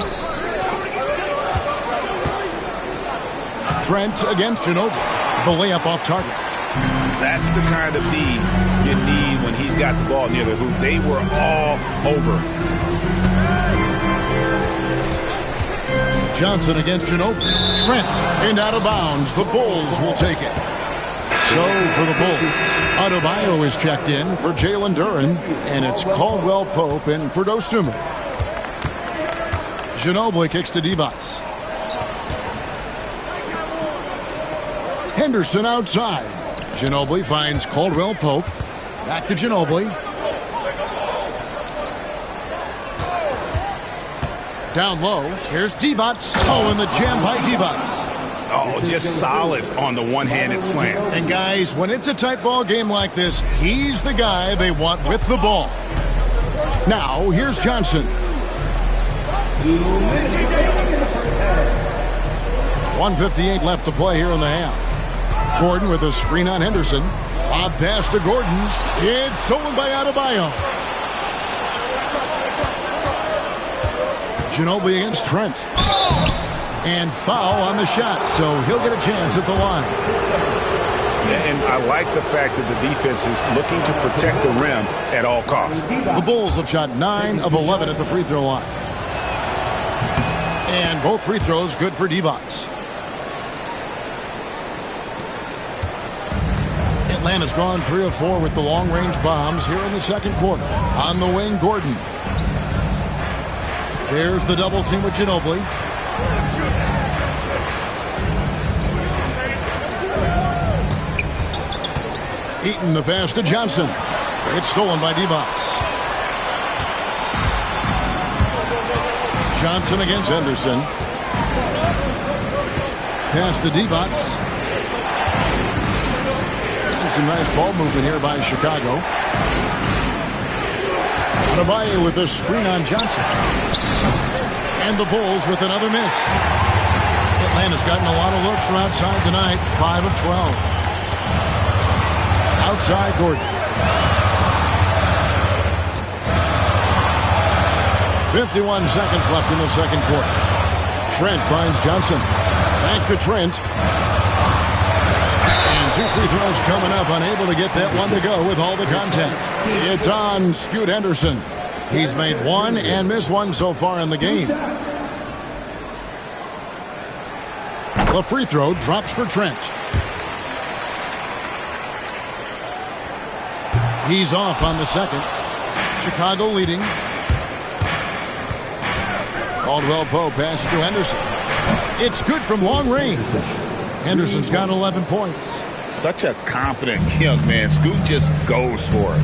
Trent against Ginobili. The layup off target. That's the kind of D you need when he's got the ball near the hoop. They were all over. Johnson against Ginobili. Trent and out of bounds. The Bulls will take it. So for the Bulls, Adebayo is checked in for Jalen Duran, and it's Caldwell Pope in for Dosunmu. Ginobili kicks to Divac. Henderson outside. Ginobili finds Caldwell Pope. Back to Ginobili. Down low. Here's Divac. Oh, and the jam by Divac. Oh, just solid on the one-handed slam. And guys, when it's a tight ball game like this, he's the guy they want with the ball. Now, here's Johnson. 1:58 left to play here in the half. Gordon with a screen on Henderson. Lob pass to Gordon. It's stolen by Adebayo. Ginobili against Trent. And foul on the shot, so he'll get a chance at the line. And I like the fact that the defense is looking to protect the rim at all costs. The Bulls have shot 9 of 11 at the free throw line. And both free throws good for Divac. Atlanta's gone 3 of 4 with the long-range bombs here in the second quarter. On the wing, Gordon. There's the double team with Ginobili. Eaton the pass to Johnson. It's stolen by Divac. Johnson against Henderson. Pass to Divac. And some nice ball movement here by Chicago. Adebayo with a screen on Johnson. And the Bulls with another miss. Atlanta's gotten a lot of looks from outside tonight. 5 of 12. Outside Gordon. 51 seconds left in the second quarter. Trent finds Johnson. Back to Trent. And 2 free throws coming up. Unable to get that one to go with all the contact. It's on Scoot Henderson. He's made 1 and missed 1 so far in the game. The free throw drops for Trent. He's off on the second. Chicago leading. Caldwell Pope pass to Henderson. It's good from long range. Henderson's got 11 points. Such a confident young man. Scoot just goes for it.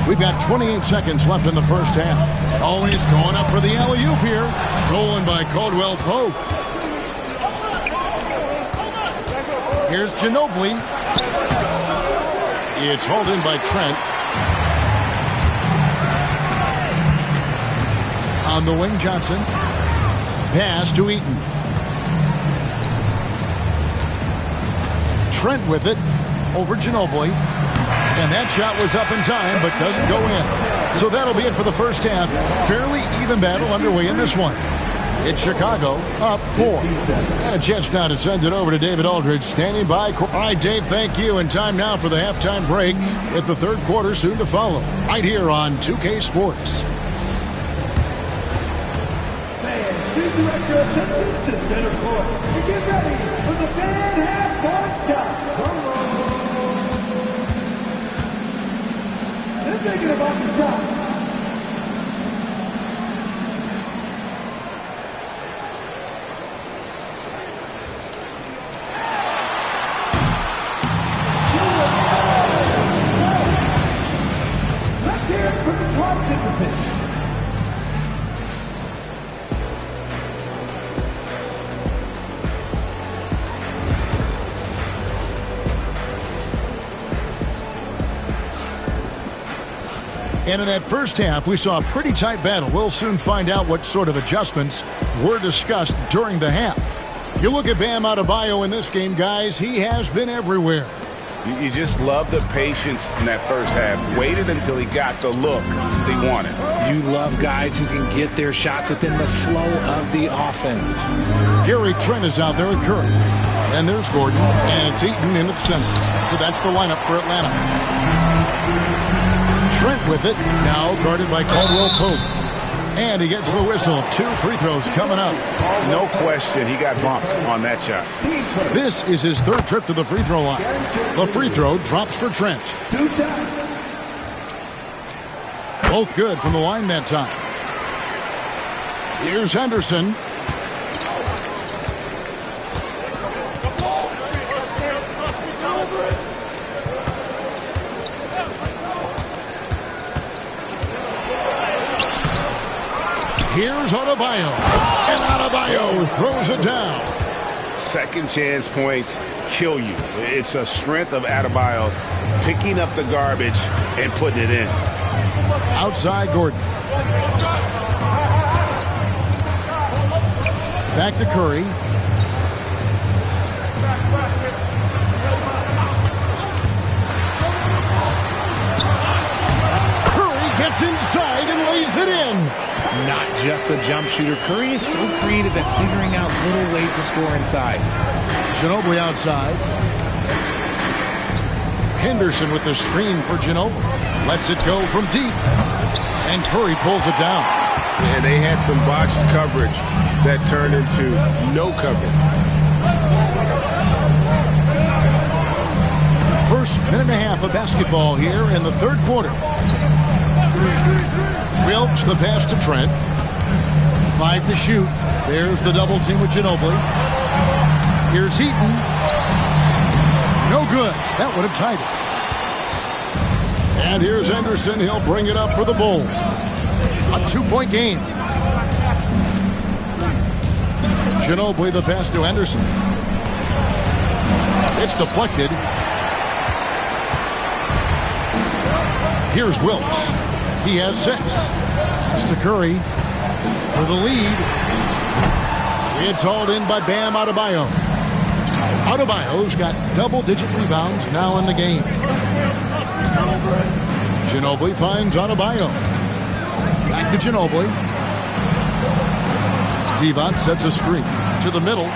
We've got 28 seconds left in the first half. Always going up for the alley-oop here. Stolen by Caldwell Pope. Here's Ginobili. It's hauled in by Trent. On the wing, Johnson. Pass to Eaton. Trent with it. Over Ginobili. And that shot was up in time, but doesn't go in. So that'll be it for the first half. Fairly even battle underway in this one. It's Chicago up 4. And a chance now to send it over to David Aldridge standing by. All right, Dave, thank you. And time now for the halftime break with the third quarter soon to follow. Right here on 2K Sports. Fans, please direct your attention to center court and get ready for the fan half-court shot. Come on. They're thinking about the shot. And in that first half, we saw a pretty tight battle. We'll soon find out what sort of adjustments were discussed during the half. You look at Bam Adebayo in this game, guys, he has been everywhere. You just love the patience in that first half. Waited until he got the look he wanted. You love guys who can get their shots within the flow of the offense. Gary Trent is out there with Curry. And there's Gordon, and it's Eaton in at center. So that's the lineup for Atlanta. Trent with it, now guarded by Caldwell Pope. And he gets the whistle. 2 free throws coming up. No question, he got bumped on that shot. This is his 3rd trip to the free throw line. The free throw drops for Trent. 2 shots. Both good from the line that time. Here's Henderson. Here's Adebayo. And Adebayo throws it down. Second chance points kill you. It's a strength of Adebayo picking up the garbage and putting it in. Outside Gordon. Back to Curry. Curry gets inside and lays it in. Not just a jump shooter. Curry is so creative at figuring out little ways to score inside. Ginobili outside. Henderson with the screen for Ginobili. Lets it go from deep. And Curry pulls it down. And they had some botched coverage that turned into no coverage. First minute and a half of basketball here in the 3rd quarter. Wilkes the pass to Trent. 5 to shoot. There's the double team with Ginobili. Here's Heaton. No good. That would have tied it. And here's Henderson. He'll bring it up for the Bulls. A 2-point game. Ginobili the pass to Henderson. It's deflected. Here's Wilkes. He has 6. That's to Curry for the lead. It's hauled in by Bam Adebayo. Adebayo's got double-digit rebounds now in the game. Ginobili finds Adebayo. Back to Ginobili. Divac sets a screen to the middle.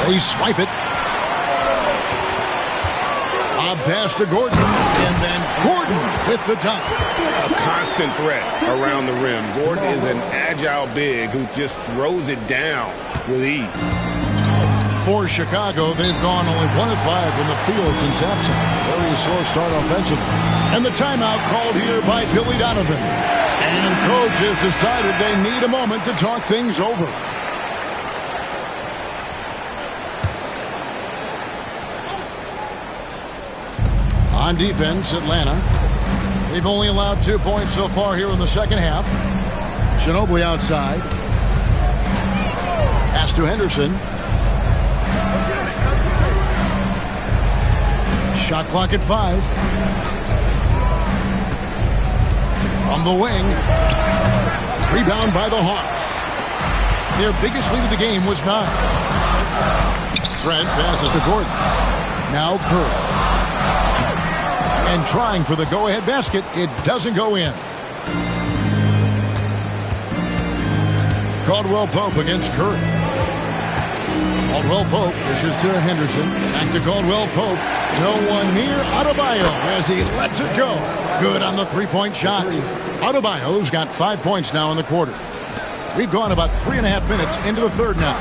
They swipe it. A pass to Gordon. And then Gordon with the dunk. A constant threat around the rim. Gordon is an agile big who just throws it down with ease. For Chicago, they've gone only 1 of 5 from the field since halftime. Very slow start offensively. And the timeout called here by Billy Donovan. And coach has decided they need a moment to talk things over. On defense, Atlanta. They've only allowed 2 points so far here in the second half. Ginobili outside. Pass to Henderson. Shot clock at 5. From the wing. Rebound by the Hawks. Their biggest lead of the game was 9. Trent passes to Gordon. Now Curry. And trying for the go-ahead basket. It doesn't go in. Caldwell Pope against Curry. Caldwell Pope dishes to Henderson. Back to Caldwell Pope. No one near Adebayo as he lets it go. Good on the 3-point shot. Adebayo's got 5 points now in the quarter. We've gone about 3.5 minutes into the third now.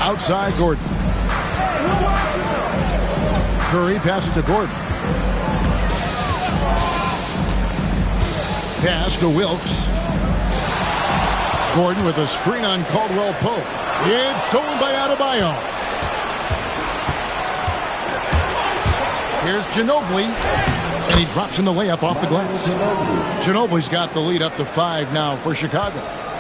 Outside Gordon. Curry passes to Gordon. Pass to Wilkes. Gordon with a screen on Caldwell Pope. It's stolen by Adebayo. Here's Ginobili. And he drops in the layup off the glass. Ginobili's got the lead up to 5 now for Chicago.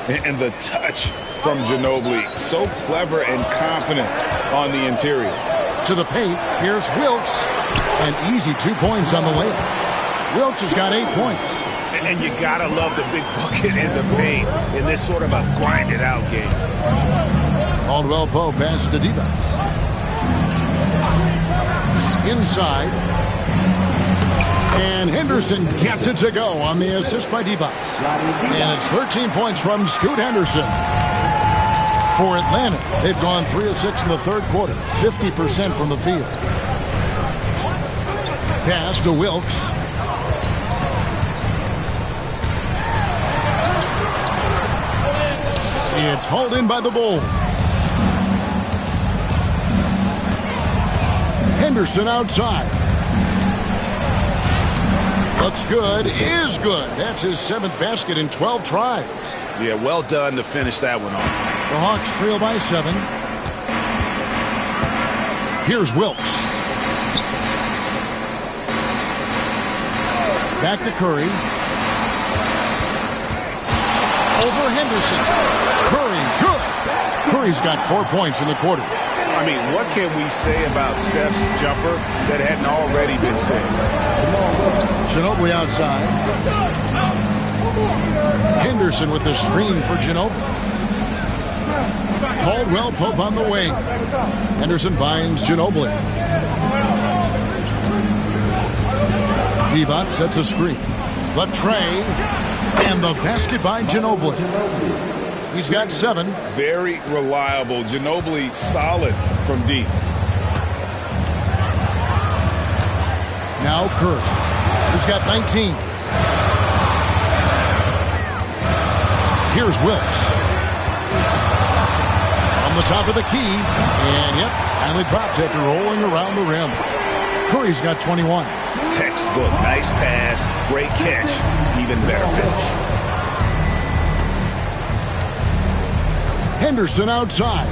And the touch from Ginobili. So clever and confident on the interior. To the paint, here's Wilkes. An easy 2 points on the layup. Wilkes has got 8 points. And you gotta love the big bucket in the paint in this sort of a grinded out game. Caldwell Pope pass to Divac. Inside. And Henderson gets it to go on the assist by Divac. And it's 13 points from Scoot Henderson. For Atlanta, they've gone 3 of 6 in the third quarter, 50% from the field. Pass to Wilkes. It's hauled in by the Bulls. Henderson outside. Looks good, is good. That's his 7th basket in 12 tries. Yeah, well done to finish that one off. The Hawks trail by 7. Here's Wilkes. Back to Curry. Over Henderson. Curry, good. Curry's got 4 points in the quarter. I mean, what can we say about Steph's jumper that hadn't already been said? Ginobili outside. Henderson with the screen for Ginobili. Caldwell Pope on the wing. Henderson finds Ginobili. Divac sets a screen. The tray. And the basket by Ginobili. He's got 7. Very reliable. Ginobili solid from deep. Now Curry. He's got 19. Here's Wilkes. On the top of the key. And yep, finally drops after rolling around the rim. Curry's got 21. Textbook. Nice pass. Great catch. Even better finish. Henderson outside.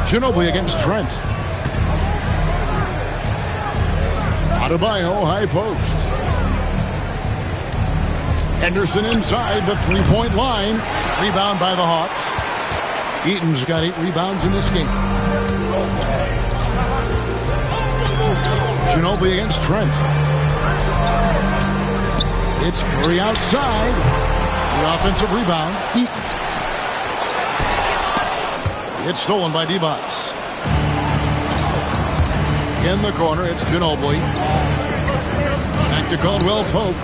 Ginobili against Trent. Adebayo high post. Henderson inside the three-point line. Rebound by the Hawks. Eaton's got 8 rebounds in this game. Ginobili against Trent. It's Curry outside. The offensive rebound. Eaton. It's stolen by Divac. In the corner, it's Ginobili. Back to Caldwell Pope.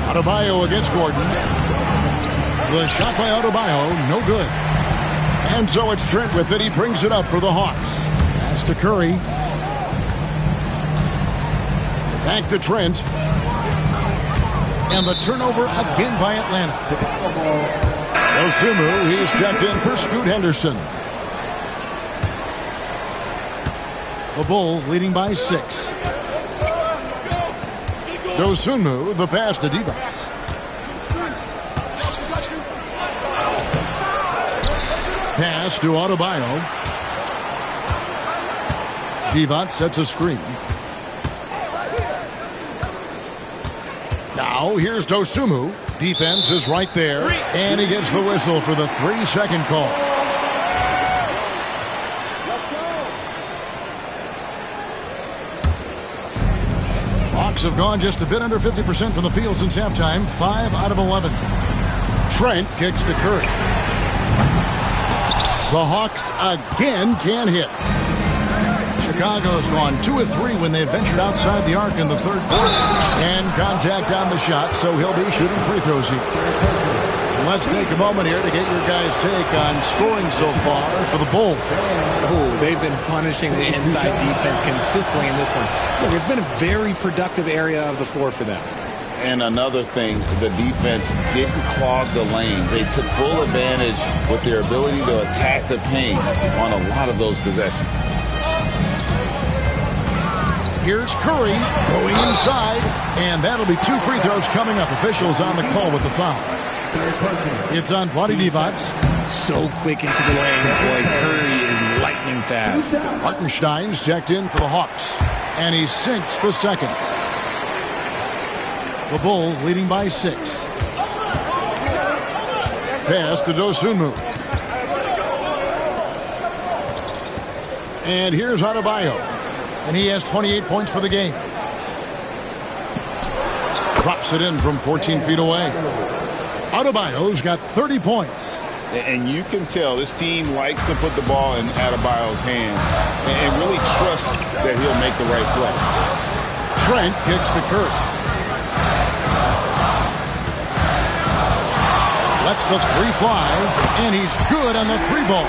Adebayo against Gordon. The shot by Adebayo, no good. And so it's Trent with it. He brings it up for the Hawks. Pass to Curry. Back to Trent. And the turnover again by Atlanta. Osumu, he's checked in for Scoot Henderson. The Bulls leading by 6. Dosunmu, the pass to Divac. Pass to Adebayo. Divac sets a screen. Now here's Dosunmu. Defense is right there. And he gets the whistle for the 3-second call. Hawks have gone just a bit under 50% from the field since halftime. 5 out of 11. Trent kicks to Curry. The Hawks again can't hit. Chicago's gone 2 of 3 when they ventured outside the arc in the third quarter. And contact on the shot, so he'll be shooting free throws here. Let's take a moment here to get your guys' take on scoring so far for the Bulls. Oh, they've been punishing the inside defense consistently in this one. Look, it's been a very productive area of the floor for them. And another thing, the defense didn't clog the lanes. They took full advantage with their ability to attack the paint on a lot of those possessions. Here's Curry going inside, and that'll be 2 free throws coming up. Officials on the call with the foul. It's on Vlade Divac. So quick into the lane. Boy, Curry is lightning fast. Hartenstein's checked in for the Hawks, and he sinks the second. The Bulls leading by 6. Pass to Dosunmu. And here's Adebayo. And he has 28 points for the game. Drops it in from 14 feet away. Adebayo's got 30 points. And you can tell this team likes to put the ball in Adebayo's hands and really trust that he'll make the right play. Trent kicks to Curry. Lets the three fly, and he's good on the three ball.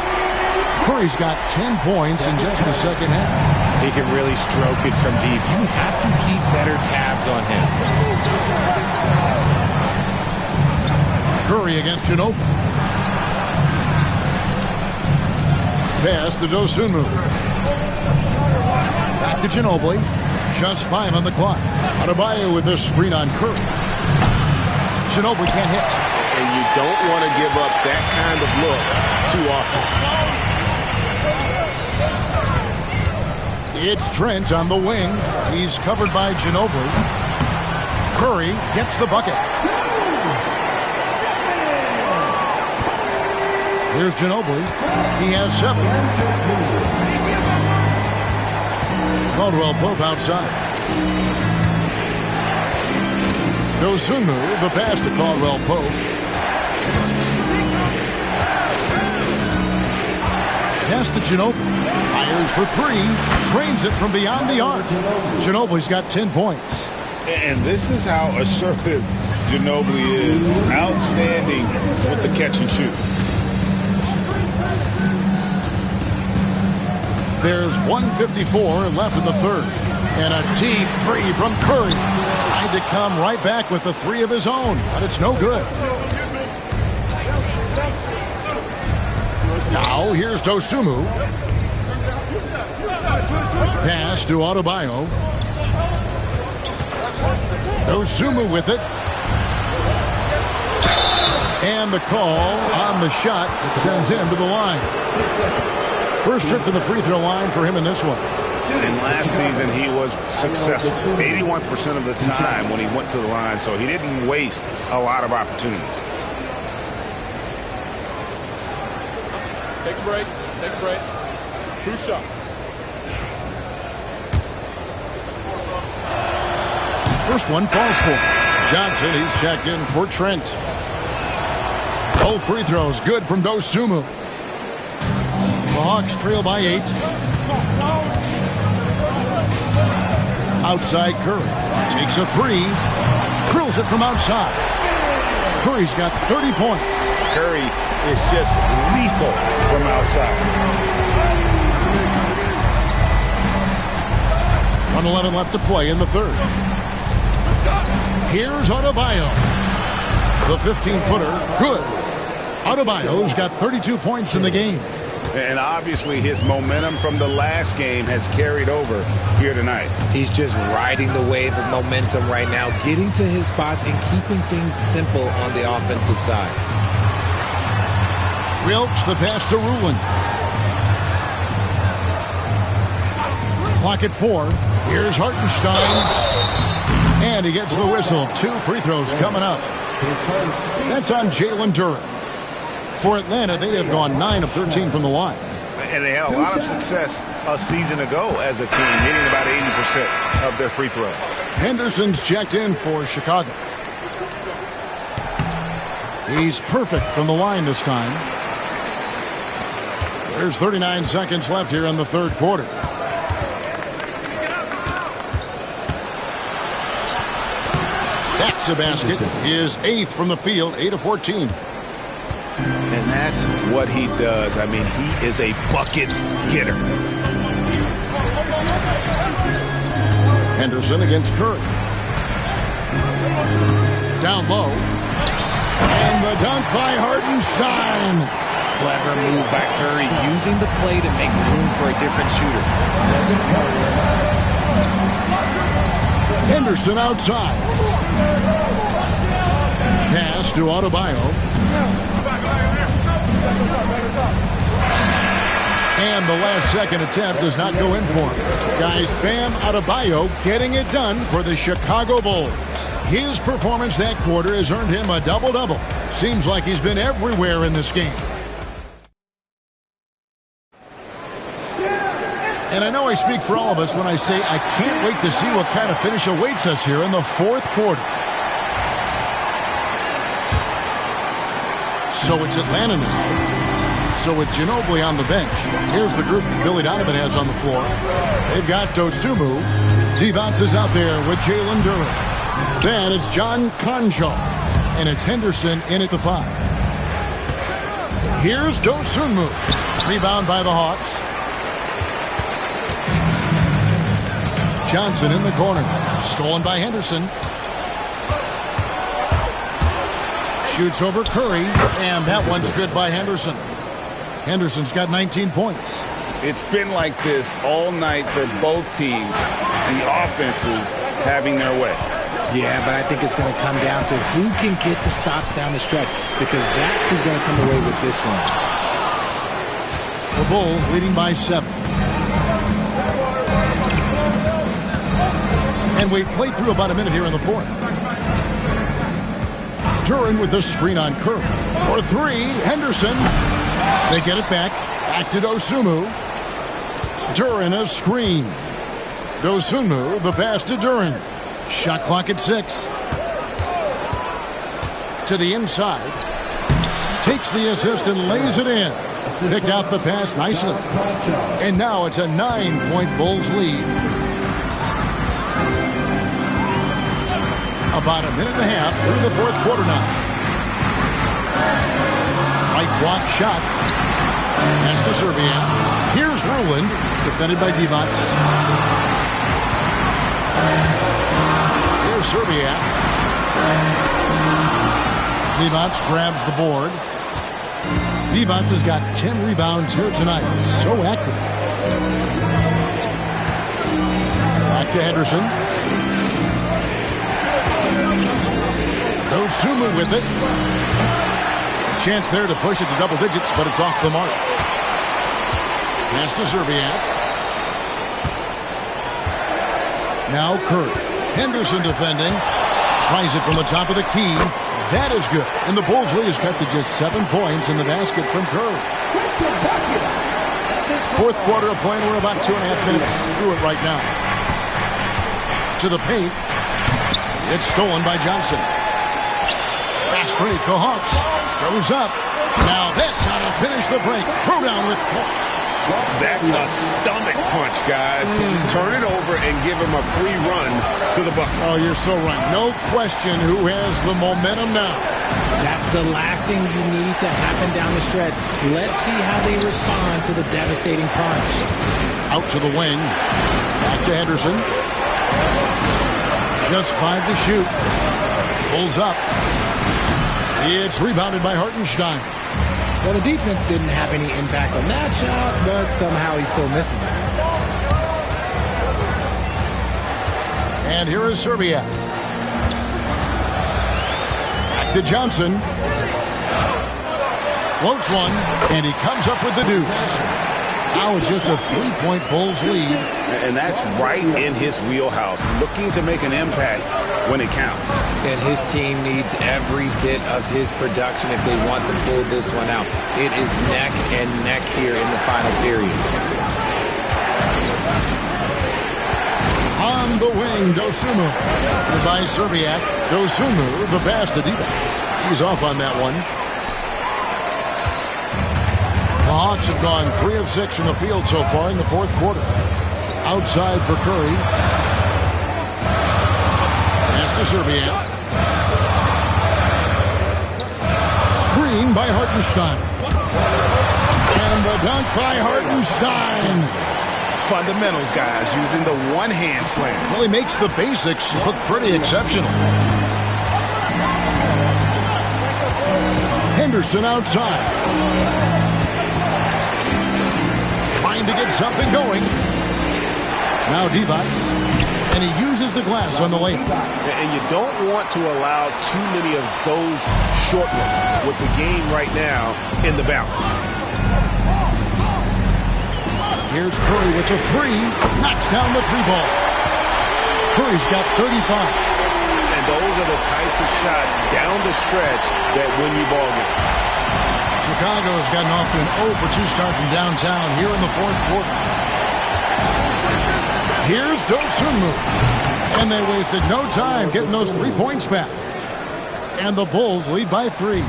Curry's got 10 points in just the second half. He can really stroke it from deep. You have to keep better tabs on him. Curry against Ginobili. Pass to Dosunmu. Back to Ginobili. Just 5 on the clock. Adebayo with a screen on Curry. Ginobili can't hit. And you don't want to give up that kind of look too often. It's Trent on the wing. He's covered by Ginobili. Curry gets the bucket. Here's Ginobili. He has 7. Caldwell Pope outside. Dosunmu, the pass to Caldwell Pope. Pass to Ginobili. Fires for 3. Trains it from beyond the arc. Ginobili's got 10 points. And this is how assertive Ginobili is. Outstanding with the catch and shoot. There's 1:54 left in the third. And a deep 3 from Curry. Tried to come right back with the 3 of his own, but it's no good. Now here's Dosunmu. Pass to Adebayo. Dosunmu with it. And the call on the shot that sends him to the line. First trip to the free throw line for him in this one. And last season he was successful 81% of the time when he went to the line, so he didn't waste a lot of opportunities. Take a break. Take a break. 2 shots. First one falls for Johnson. He's checked in for Trent. Both free throws good from Dosunmu. The Hawks trail by 8. Outside Curry. Takes a 3. Drills it from outside. Curry's got 30 points. Curry is just lethal from outside. 1:11 left to play in the third. Here's Adebayo. The 15-footer, good. Adebayo's got 32 points in the game. And obviously his momentum from the last game has carried over here tonight. He's just riding the wave of momentum right now, getting to his spots and keeping things simple on the offensive side. Wilkes the pass to Rulin. Clock at 4. Here's Hartenstein. And he gets the whistle. 2 free throws coming up. That's on Jalen Duren. For Atlanta, they have gone 9 of 13 from the line. And they had a lot of success a season ago as a team, hitting about 80% of their free throws. Henderson's checked in for Chicago. He's perfect from the line this time. There's 39 seconds left here in the third quarter. That's a basket. His 8th from the field, 8 of 14. And that's what he does. I mean, he is a bucket getter. Henderson against Curry. Down low. And the dunk by Hartenstein. Clever move by Curry, using the play to make room for a different shooter. Henderson outside. Pass to Adebayo. And the last second attempt does not go in for him. Guys, Bam Adebayo getting it done for the Chicago Bulls. His performance that quarter has earned him a double-double. Seems like he's been everywhere in this game. And I know I speak for all of us when I say I can't wait to see what kind of finish awaits us here in the fourth quarter. So it's Atlanta now. So with Ginobili on the bench, here's the group that Billy Donovan has on the floor. They've got Dosunmu. Divac is out there with Jalen Duren. Then it's John Konchar. And it's Henderson in at the 5. Here's Dosunmu. Rebound by the Hawks. Johnson in the corner. Stolen by Henderson. Shoots over Curry, and that one's good by Henderson. Henderson's got 19 points. It's been like this all night for both teams. The offenses having their way. Yeah, but I think it's going to come down to who can get the stops down the stretch, because that's who's going to come away with this one. The Bulls leading by 7. And we've played through about a minute here in the 4th. Duren with the screen on Curry. For 3, Henderson. They get it back. Back to Dosunmu. Duren a screen. Dosunmu, the pass to Duren. Shot clock at 6. To the inside. Takes the assist and lays it in. Picked out the pass nicely. And now it's a 9-point Bulls lead. About a minute and a half through the 4th quarter now. Right block shot. Pass to Serbia. Here's Ruland, defended by Divac. Here's Serbia. Divac grabs the board. Divac has got 10 rebounds here tonight. So active. Back to Henderson. Dosunmu with it. Chance there to push it to double digits, but it's off the mark. Pass to Serbia. Now Curry. Henderson defending. Tries it from the top of the key. That is good. And the Bulls lead is cut to just 7 points in the basket from Curry. 4th quarter of play, and we're about 2.5 minutes through it right now. To the paint. It's stolen by Johnson. Fast break, the Hawks. Goes up. Now that's how to finish the break. Throw down with force. That's a stomach punch, guys. Turn it over and give him a free run to the bucket. Oh, you're so right. No question who has the momentum now. That's the last thing you need to happen down the stretch. Let's see how they respond to the devastating punch. Out to the wing. Back to Henderson. Just 5 to shoot. Pulls up. It's rebounded by Hartenstein. Well, the defense didn't have any impact on that shot, but somehow he still misses it. And here is Serbia. Back to Johnson. Floats one, and he comes up with the deuce. Now it's just a 3-point Bulls lead. And that's right in his wheelhouse, looking to make an impact when it counts. And his team needs every bit of his production if they want to pull this one out. It is neck and neck here in the final period. On the wing, Dosunmu. By Serbiak. Dosunmu, the pass to Divac. He's off on that one. The Hawks have gone 3 of 6 from the field so far in the 4th quarter. Outside for Curry. Pass to Serbia. Screen by Hartenstein. And the dunk by Hartenstein. Fundamentals, guys, using the one-hand slam. Well, he makes the basics look pretty exceptional. Henderson outside. Trying to get something going. Now Divac, and he uses the glass on the lane. And you don't want to allow too many of those short looks with the game right now in the balance. Here's Curry with the 3. Knocks down the 3 ball. Curry's got 35. And those are the types of shots down the stretch that win you ball games. Chicago has gotten off to an 0 for 2 start from downtown here in the 4th quarter. Here's Dosunmu. And they wasted no time getting those 3 points back. And the Bulls lead by 3.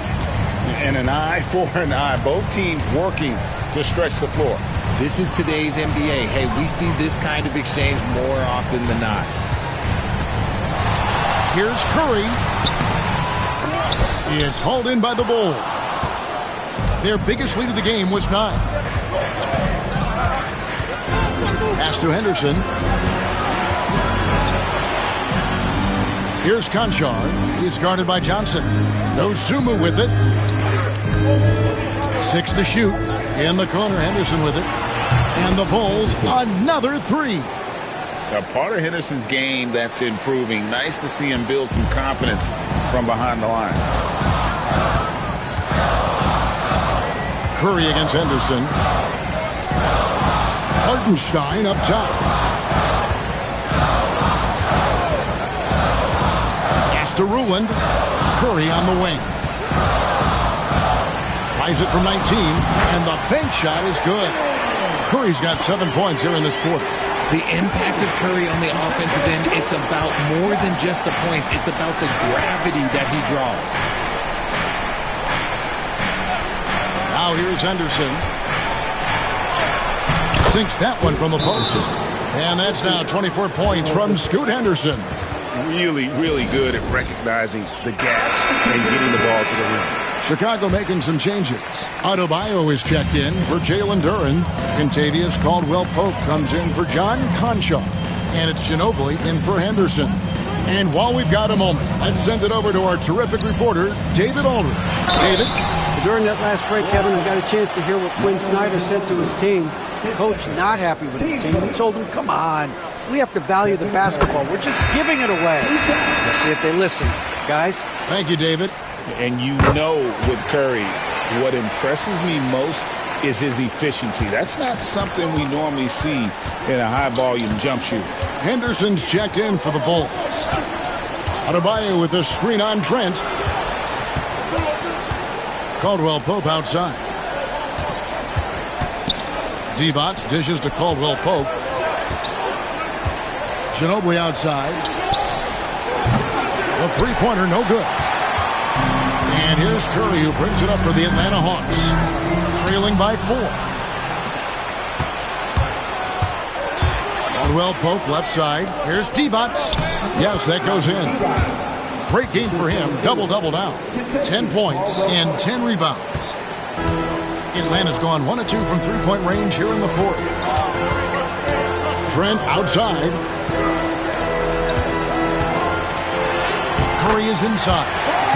And an eye for an eye. Both teams working to stretch the floor. This is today's NBA. Hey, we see this kind of exchange more often than not. Here's Curry. It's hauled in by the Bulls. Their biggest lead of the game was 9. Pass to Henderson. Here's Conchar. He's guarded by Johnson. No Zuma with it. 6 to shoot. In the corner, Henderson with it. And the Bulls, another 3. A part of Henderson's game that's improving. Nice to see him build some confidence from behind the line. Curry against Henderson. Hartenstein up top. Pass to Ruland. Curry on the wing. Tries it from 19, and the bank shot is good. Curry's got 7 points here in this quarter. The impact of Curry on the offensive end, it's about more than just the points. It's about the gravity that he draws. Now here's Henderson. Sinks that one from the post. And that's now 24 points from Scoot Henderson. Really, really good at recognizing the gaps and getting the ball to the rim. Chicago making some changes. Adebayo is checked in for Jalen Duren. Contavious Caldwell-Pope comes in for John Conchar. And it's Ginobili in for Henderson. And while we've got a moment, let's send it over to our terrific reporter, David Aldridge. David? During that last break, Kevin, we got a chance to hear what Quinn Snyder said to his team. Coach not happy with the team. He told them, come on, we have to value the basketball. We're just giving it away. Let's see if they listen. Guys? Thank you, David. And you know with Curry, what impresses me most is his efficiency. That's not something we normally see in a high-volume jump shooter. Henderson's checked in for the Bulls. Adebayo with the screen on Trent. Caldwell-Pope outside. Divac dishes to Caldwell-Pope. Ginobili outside. The three-pointer, no good. And here's Curry, who brings it up for the Atlanta Hawks. Trailing by 4. Caldwell-Pope left side. Here's Divac. Yes, that goes in. Great game for him. Double-double now. 10 points and 10 rebounds. Atlanta's gone 1 of 2 from three-point range here in the fourth. Trent outside. Curry is inside.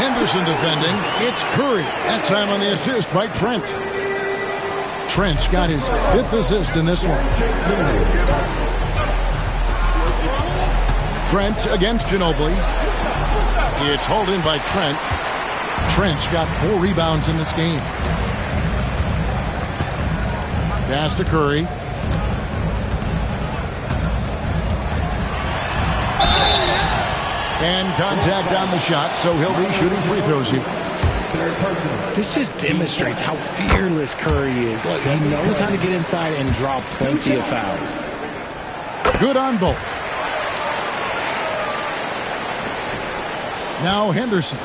Henderson defending. It's Curry. That time on the assist by Trent. Trent's got his 5th assist in this one. Trent against Ginobili. It's hauled in by Trent. Trent's got 4 rebounds in this game. Pass to Curry. And contact on the shot, so he'll be shooting free throws here. This just demonstrates how fearless Curry is. Look, he knows how to get inside and draw plenty of fouls. Good on both. Now Henderson.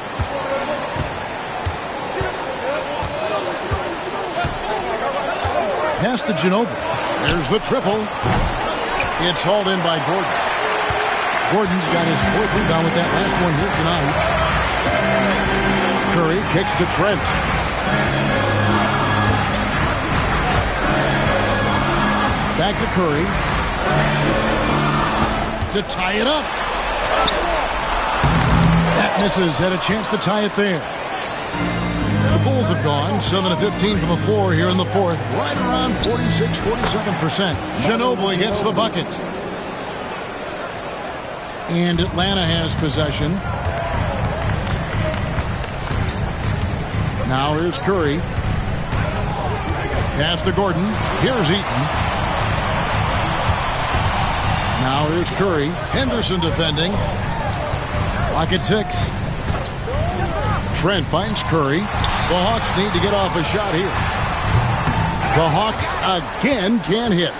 Pass to Ginobili. There's the triple. It's hauled in by Gordon. Gordon's got his 4th rebound with that last one here tonight. Curry kicks to Trent. Back to Curry. To tie it up. That misses. Had a chance to tie it there. The Bulls have gone 7 of 15 from the floor here in the fourth. Right around 46-47%. Ginobili gets the bucket. And Atlanta has possession. Now here's Curry. Pass to Gordon. Here's Eaton. Now here's Curry. Henderson defending. Clock at 6. Trent finds Curry. The Hawks need to get off a shot here. The Hawks again can't hit.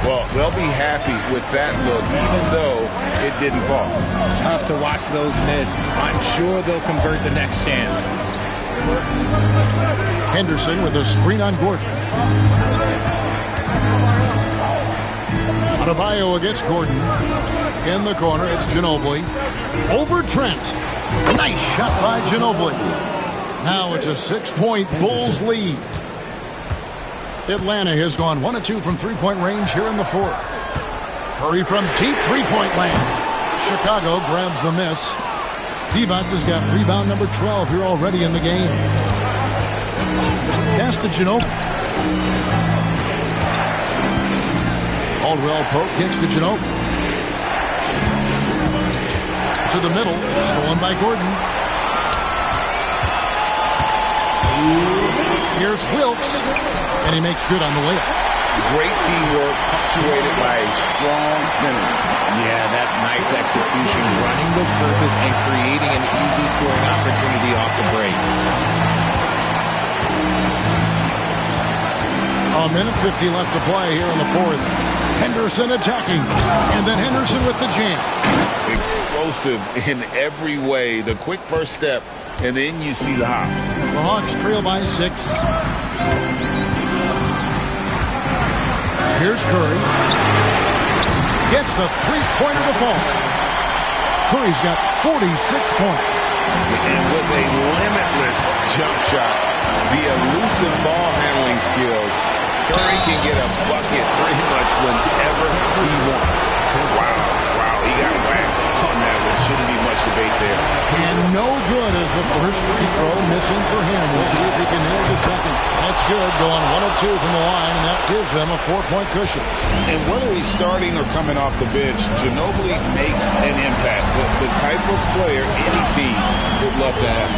Well, they'll be happy with that look, even though it didn't fall. Tough to watch those miss. I'm sure they'll convert the next chance. Henderson with a screen on Gordon. Adebayo against Gordon. In the corner, it's Ginobili. Over Trent. Nice shot by Ginobili. Now it's a 6-point Bulls lead. Atlanta has gone 1 of 2 from three-point range here in the fourth. Curry from deep three-point land. Chicago grabs the miss. Divac has got rebound number 12 here already in the game. Pass to Ginobili. Caldwell Pope kicks to Ginobili. To the middle, stolen by Gordon. Here's Wilkes, and he makes good on the layup. Great teamwork, punctuated by a strong finish. Yeah, that's nice execution, running with purpose and creating an easy scoring opportunity off the break. A minute 50 left to play here in the fourth. Henderson attacking, and then Henderson with the jam. Explosive in every way. The quick first step, and then you see the hop. The Hawks trail by 6. Here's Curry. Gets the three-pointer to fall. Curry's got 46 points. And with a limitless jump shot, the elusive ball handling skills, Curry can get a bucket pretty much whenever he wants. Wow, he got whacked on that one. Shouldn't be much debate there. And no good as the first free throw missing for him. We'll see if he can nail the second. That's good, going 1 of 2 from the line, and that gives them a 4-point cushion. And whether he's starting or coming off the bench, Ginobili makes an impact. The type of player any team would love to have.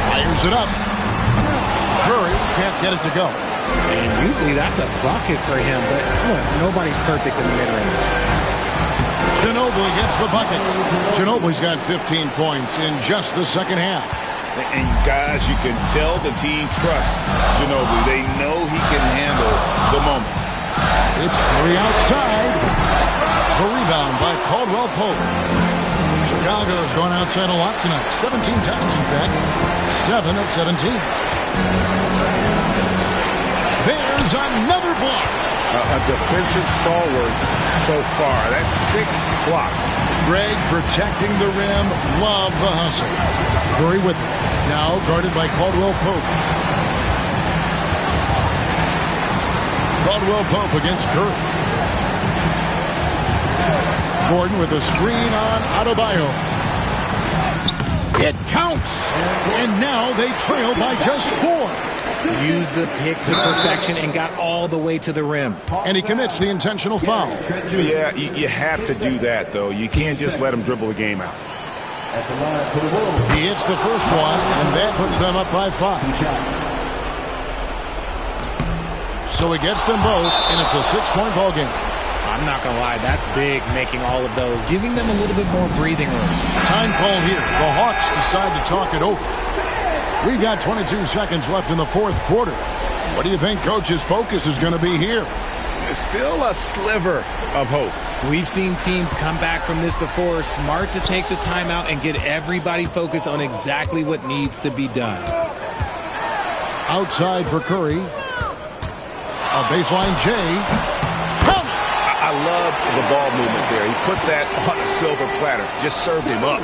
Fires it up. Curry can't get it to go. And usually that's a bucket for him, but look, nobody's perfect in the mid-range. Ginobili gets the bucket. Ginobili's got 15 points in just the second half. And guys, you can tell the team trusts Ginobili. They know he can handle the moment. It's Curry outside. The rebound by Caldwell Pope. Chicago's gone outside a lot tonight. 17 times, in fact. 7 of 17. There's another block. A defensive stalwart so far. That's 6 blocks. Greg protecting the rim. Love the hustle. Curry with it. Now guarded by Caldwell Pope. Caldwell Pope against Curry. Gordon with a screen on Adebayo. It counts. And now they trail by just 4. Used the pick to perfection and got all the way to the rim. And he commits the intentional foul. Yeah, you have to do that, though. You can't just let him dribble the game out. He hits the first one, and that puts them up by 5. So he gets them both, and it's a 6-point ball game. I'm not going to lie, that's big, making all of those, giving them a little bit more breathing room. Time call here. The Hawks decide to talk it over. We've got 22 seconds left in the fourth quarter. What do you think Coach's focus is going to be here? There's still a sliver of hope. We've seen teams come back from this before. Smart to take the timeout and get everybody focused on exactly what needs to be done. Outside for Curry. A baseline J. Count it! I love the ball movement there. He put that on a silver platter. Just served him up.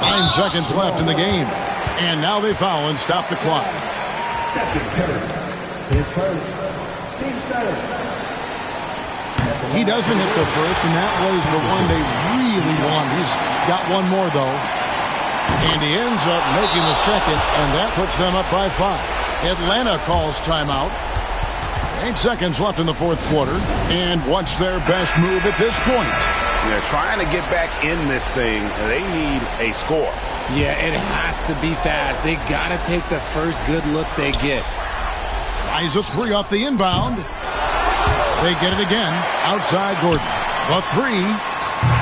9 seconds left in the game. And now they foul and stop the clock. His first. Team starter. He doesn't hit the first, and that was the one they really want. He's got one more, though. And he ends up making the second, and that puts them up by 5. Atlanta calls timeout. 8 seconds left in the fourth quarter. And what's their best move at this point? They're trying to get back in this thing. They need a score. Yeah, it has to be fast. They got to take the first good look they get. Tries a 3 off the inbound. They get it again. Outside Gordon. The 3.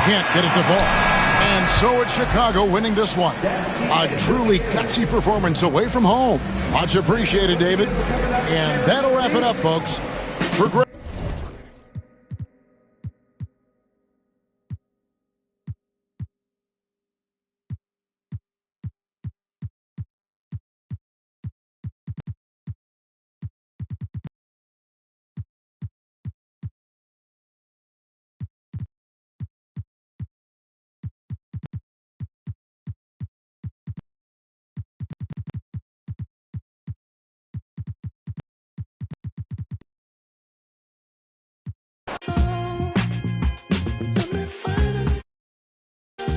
Can't get it to fall. And so it's Chicago winning this one. A truly gutsy performance away from home. Much appreciated, David. And that'll wrap it up, folks. For